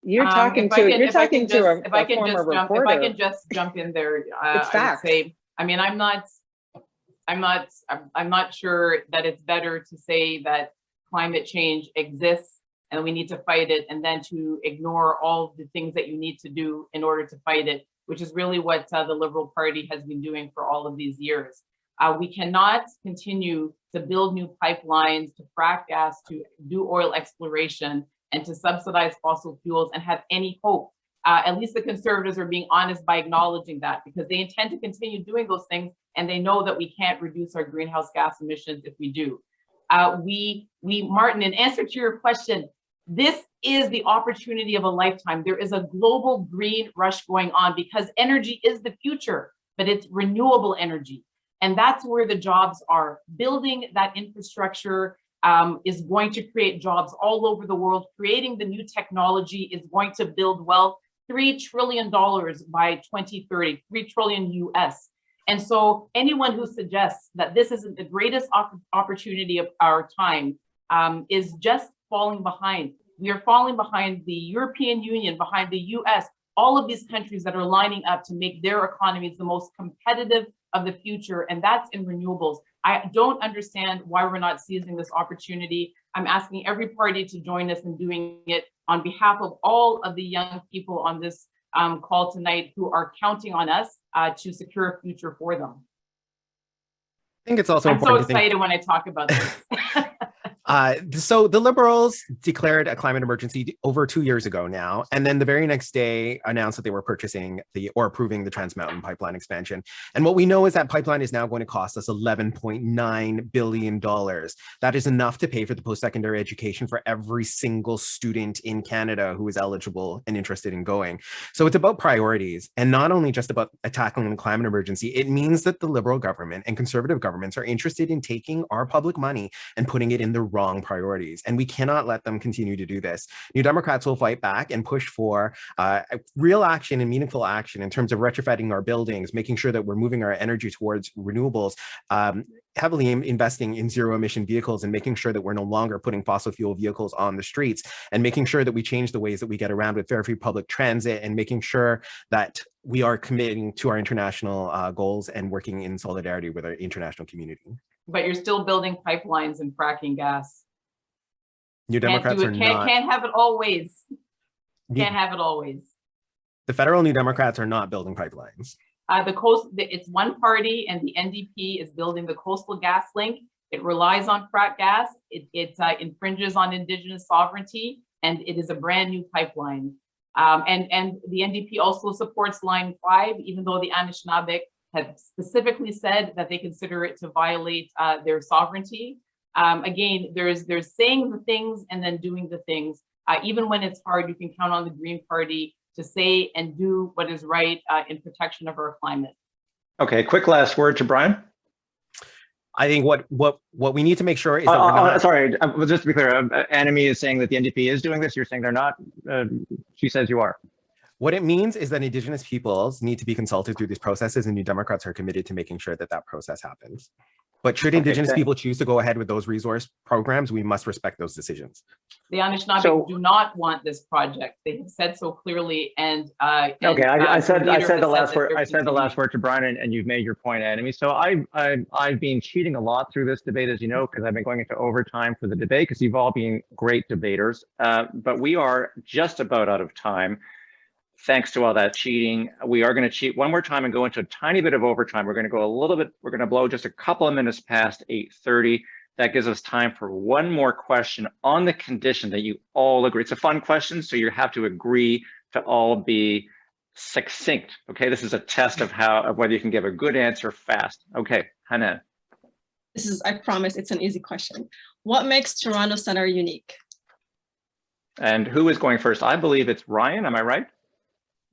You're talking to a former reporter.
If I can just jump in there, I would say, I mean, I'm not sure that it's better to say that climate change exists and we need to fight it, and then to ignore all the things that you need to do in order to fight it, which is really what the Liberal Party has been doing for all of these years. We cannot continue to build new pipelines, to frack gas, to do oil exploration, and to subsidize fossil fuels and have any hope. At least the Conservatives are being honest by acknowledging that, because they intend to continue doing those things, and they know that we can't reduce our greenhouse gas emissions if we do. Martin, in answer to your question, this is the opportunity of a lifetime. There is a global green rush going on because energy is the future, but it's renewable energy. And that's where the jobs are. Building that infrastructure is going to create jobs all over the world. Creating the new technology is going to build wealth. $3 trillion by 2030, $3 trillion US. And so anyone who suggests that this isn't the greatest opportunity of our time is just falling behind. We are falling behind the European Union, behind the US, all of these countries that are lining up to make their economies the most competitive of the future, and that's in renewables. I don't understand why we're not seizing this opportunity. I'm asking every party to join us in doing it on behalf of all of the young people on this call tonight who are counting on us to secure a future for them.
I think it's also
I'm
important
so excited when I talk about this.
So the Liberals declared a climate emergency over 2 years ago now, and then the very next day announced that they were purchasing or approving the Trans Mountain pipeline expansion. And what we know is that pipeline is now going to cost us $11.9 billion. That is enough to pay for the post-secondary education for every single student in Canada who is eligible and interested in going. So it's about priorities, and not only just about tackling the climate emergency. It means that the Liberal government and Conservative governments are interested in taking our public money and putting it in the wrong priorities, and we cannot let them continue to do this. New Democrats will fight back and push for real action and meaningful action in terms of retrofitting our buildings, making sure that we're moving our energy towards renewables, heavily investing in zero emission vehicles, and making sure that we're no longer putting fossil fuel vehicles on the streets, and making sure that we change the ways that we get around with fare-free public transit, and making sure that we are committing to our international goals and working in solidarity with our international community.
But you're still building pipelines and fracking gas.
New Democrats
can't have it always. Can't have it always.
The federal New Democrats are not building pipelines.
It's one party, and the NDP is building the Coastal Gas Link. It relies on frack gas. It infringes on Indigenous sovereignty, and it is a brand new pipeline. And the NDP also supports Line 5, even though the Anishinaabe have specifically said that they consider it to violate their sovereignty. Again, there's saying the things and then doing the things. Even when it's hard, you can count on the Green Party to say and do what is right in protection of our climate.
Okay, quick last word to Brian.
I think what we need to make sure is that
we're not... Sorry, just to be clear, Annamie is saying that the NDP is doing this. You're saying they're not. She says you are.
What it means is that Indigenous peoples need to be consulted through these processes, and New Democrats are committed to making sure that that process happens. But should Indigenous people choose to go ahead with those resource programs, we must respect those decisions.
The Anishinaabe do not want this project. They have said so clearly. I said the
last word to Brian, and you've made your point, Annamie. So I've been cheating a lot through this debate, as you know, because I've been going into overtime for the debate, because you've all been great debaters. But we are just about out of time. Thanks to all that cheating. We are going to cheat one more time and go into a tiny bit of overtime. We're going to go a little bit, we're going to blow just a couple of minutes past 8:30. That gives us time for one more question on the condition that you all agree. It's a fun question, so you have to agree to all be succinct. Okay, this is a test of whether you can give a good answer fast. Okay, Hanan.
I promise it's an easy question. What makes Toronto Centre unique?
And who is going first? I believe it's Ryan, am I right?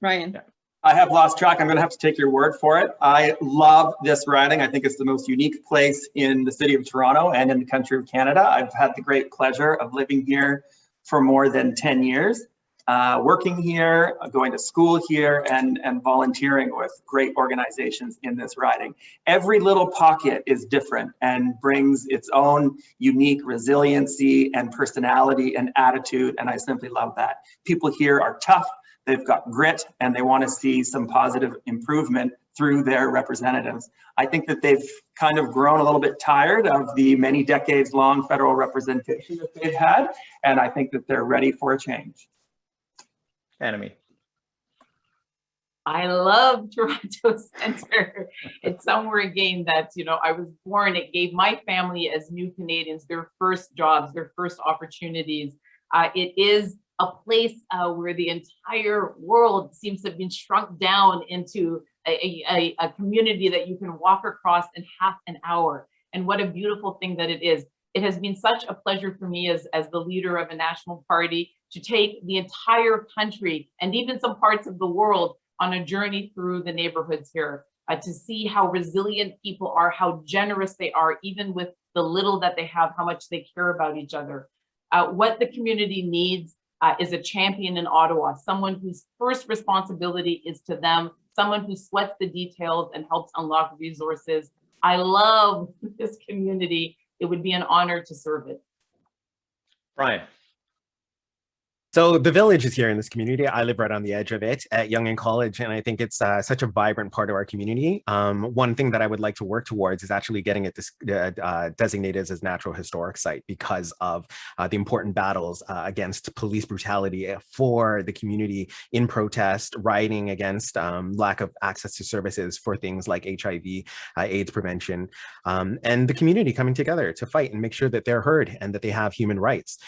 Ryan.
Yeah. I have lost track. I'm going to have to take your word for it. I love this riding. I think it's the most unique place in the city of Toronto and in the country of Canada. I've had the great pleasure of living here for more than 10 years, working here, going to school here, and volunteering with great organizations in this riding. Every little pocket is different and brings its own unique resiliency and personality and attitude, and I simply love that. People here are tough. They've got grit, and they want to see some positive improvement through their representatives. I think that they've kind of grown a little bit tired of the many decades long federal representation that they've had, and I think that they're ready for a change.
Annamie.
I love Toronto Centre. It's somewhere again that, I was born. It gave my family as new Canadians their first jobs, their first opportunities. It is a place where the entire world seems to have been shrunk down into a community that you can walk across in half an hour. And what a beautiful thing that it is. It has been such a pleasure for me as the leader of a national party to take the entire country and even some parts of the world on a journey through the neighborhoods here, to see how resilient people are, how generous they are, even with the little that they have, how much they care about each other. What the community needs is a champion in Ottawa, someone whose first responsibility is to them, someone who sweats the details and helps unlock resources. I love this community. It would be an honor to serve it.
Brian.
So the village is here in this community. I live right on the edge of it at Yonge and College, and I think it's such a vibrant part of our community. One thing that I would like to work towards is actually getting it designated as a natural historic site because of the important battles against police brutality for the community in protest, rioting against lack of access to services for things like HIV, AIDS prevention, and the community coming together to fight and make sure that they're heard and that they have human rights.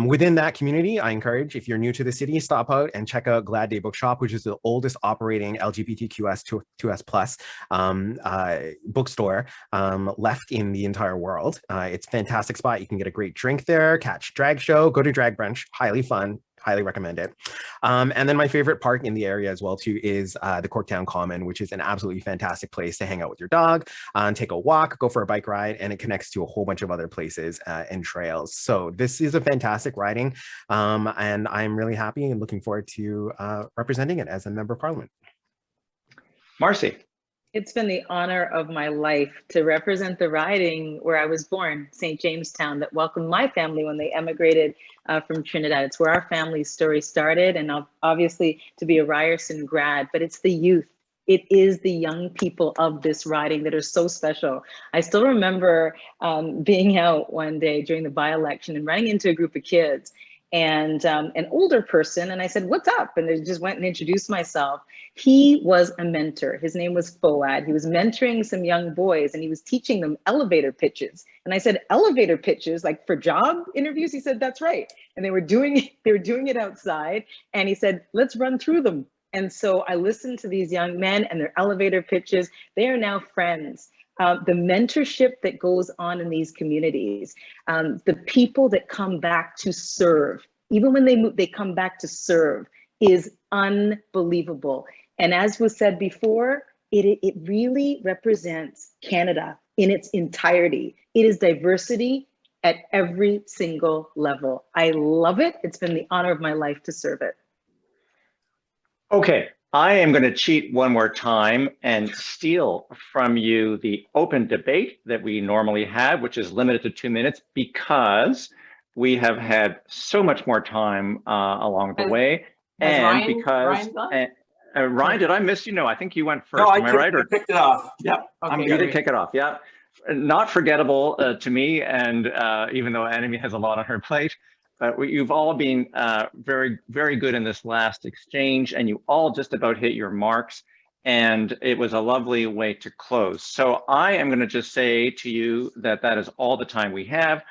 Within that community, I encourage, if you're new to the city, stop out and check out Glad Day Bookshop, which is the oldest operating LGBTQS2S+ bookstore left in the entire world. It's a fantastic spot. You can get a great drink there, catch drag show, go to drag brunch, highly fun. Highly recommend it. And then my favorite park in the area as well too is the Corktown Common, which is an absolutely fantastic place to hang out with your dog, take a walk, go for a bike ride, and it connects to a whole bunch of other places and trails. So this is a fantastic riding, and I'm really happy and looking forward to representing it as a member of Parliament.
Marci.
It's been the honor of my life to represent the riding where I was born, St. Jamestown, that welcomed my family when they emigrated from Trinidad. It's where our family's story started, and obviously to be a Ryerson grad, but it's the youth. It is the young people of this riding that are so special. I still remember being out one day during the by-election and running into a group of kids and an older person, and I said, "What's up?" And they just went and introduced myself. He was a mentor. His name was Foad. He was mentoring some young boys and he was teaching them elevator pitches. And I said, "Elevator pitches, like for job interviews?" He said, "That's right." And they were doing it outside. And he said, "Let's run through them." And so I listened to these young men and their elevator pitches. They are now friends. The mentorship that goes on in these communities, the people that come back to serve, even when they move, they come back to serve, is unbelievable. And as was said before, it really represents Canada in its entirety. It is diversity at every single level. I love it. It's been the honor of my life to serve it.
Okay, I am going to cheat one more time and steal from you the open debate that we normally have, which is limited to 2 minutes, because we have had so much more time along the way. And because Ryan, did I miss you? No, I think you went first.
No,
Am I right?
I picked it off. Yep.
Okay,
You did kick it off. Yeah. Not forgettable to me. And even though Annamie has a lot on her plate, but you've all been very, very good in this last exchange, and you all just about hit your marks. And it was a lovely way to close. So I am going to just say to you that that is all the time we have.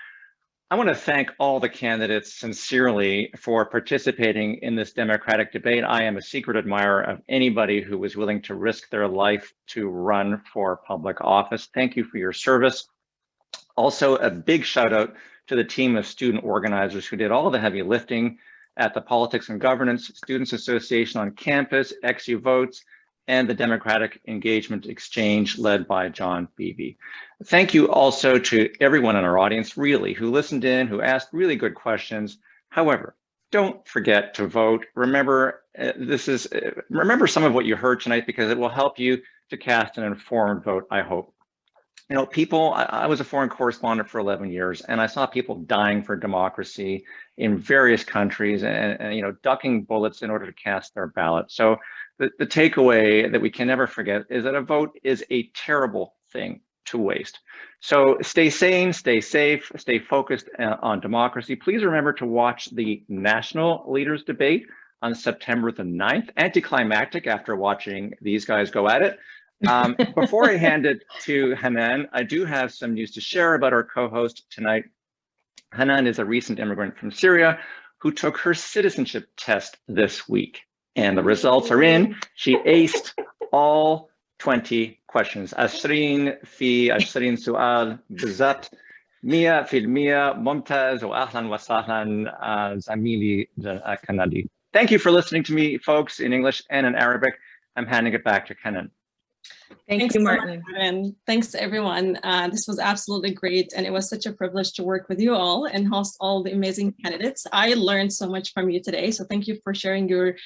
I want to thank all the candidates sincerely for participating in this democratic debate. I am a secret admirer of anybody who was willing to risk their life to run for public office. Thank you for your service. Also, a big shout out to the team of student organizers who did all the heavy lifting at the Politics and Governance Students Association on campus, XUVotes, and the Democratic Engagement Exchange led by John Beebe. Thank you also to everyone in our audience, really, who listened in, who asked really good questions. However, don't forget to vote. Remember, remember some of what you heard tonight, because it will help you to cast an informed vote, I hope. You know, I was a foreign correspondent for 11 years, and I saw people dying for democracy in various countries and you know, ducking bullets in order to cast their ballot. So the takeaway that we can never forget is that a vote is a terrible thing to waste. So stay sane, stay safe, stay focused on democracy. Please remember to watch the national leaders debate on September the 9th, anticlimactic after watching these guys go at it. Before I hand it to Hanan, I do have some news to share about our co-host tonight. Hanan is a recent immigrant from Syria who took her citizenship test this week, and the results are in. She aced all 20 questions. 20 في 20 سؤال بالضبط 100% ممتاز وأهلا وسهلا زميلي الكندي. Thank you for listening to me, folks, in English and in Arabic. I'm handing it back to Hanan.
Thanks you, Martin.
Martin. Thanks to everyone. This was absolutely great, and it was such a privilege to work with you all and host all the amazing candidates. I learned so much from you today, so thank you for sharing your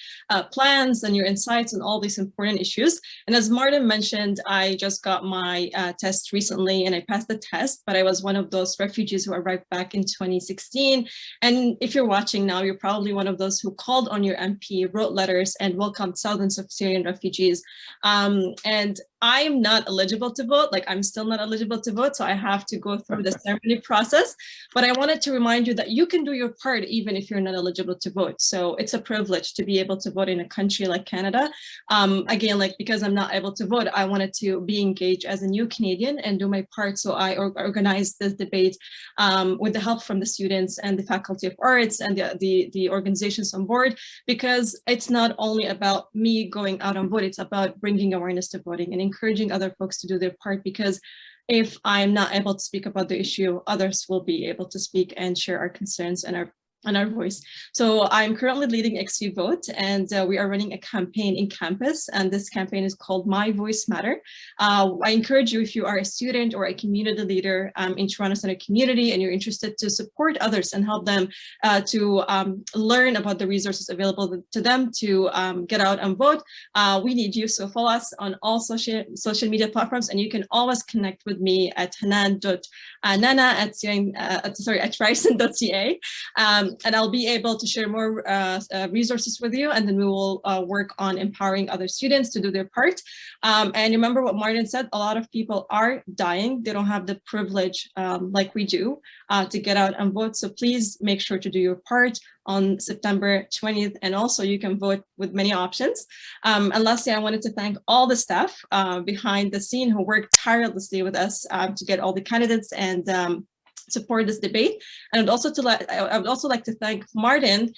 plans and your insights on all these important issues. And as Martin mentioned, I just got my test recently, and I passed the test, but I was one of those refugees who arrived back in 2016. And if you're watching now, you're probably one of those who called on your MP, wrote letters, and welcomed thousands of Syrian refugees. And I'm not eligible to vote, like I'm still not eligible to vote, so I have to go through the ceremony process. But I wanted to remind you that you can do your part even if you're not eligible to vote. So it's a privilege to be able to vote in a country like Canada. Again, like because I'm not able to vote, I wanted to be engaged as a new Canadian and do my part. So I organized this debate with the help from the students and the Faculty of Arts and the organizations on board, because it's not only about me going out and vote, it's about bringing awareness to voting and encouraging other folks to do their part, because if I'm not able to speak about the issue, others will be able to speak and share our concerns and our voice. So I'm currently leading XUVote, and we are running a campaign in campus, and this campaign is called My Voice Matter. I encourage you, if you are a student or a community leader in Toronto Centre community and you're interested to support others and help them to learn about the resources available to them to get out and vote, we need you. So follow us on all social media platforms, and you can always connect with me at hanan.nana@ryerson.ca. And I'll be able to share more resources with you, and then we will work on empowering other students to do their part. And remember what Martin said, a lot of people are dying. They don't have the privilege like we do to get out and vote. So please make sure to do your part on September 20th. And also you can vote with many options. And lastly, I wanted to thank all the staff behind the scene who worked tirelessly with us to get all the candidates and support this debate. And I would also like to thank Martin,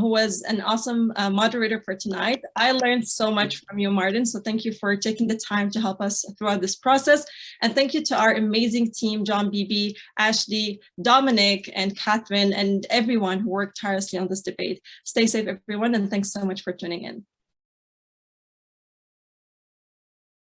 who was an awesome moderator for tonight. I learned so much from you, Martin, so thank you for taking the time to help us throughout this process. And thank you to our amazing team, John Beebe, Ashley, Dominic, and Catherine, and everyone who worked tirelessly on this debate. Stay safe, everyone, and thanks so much for tuning in.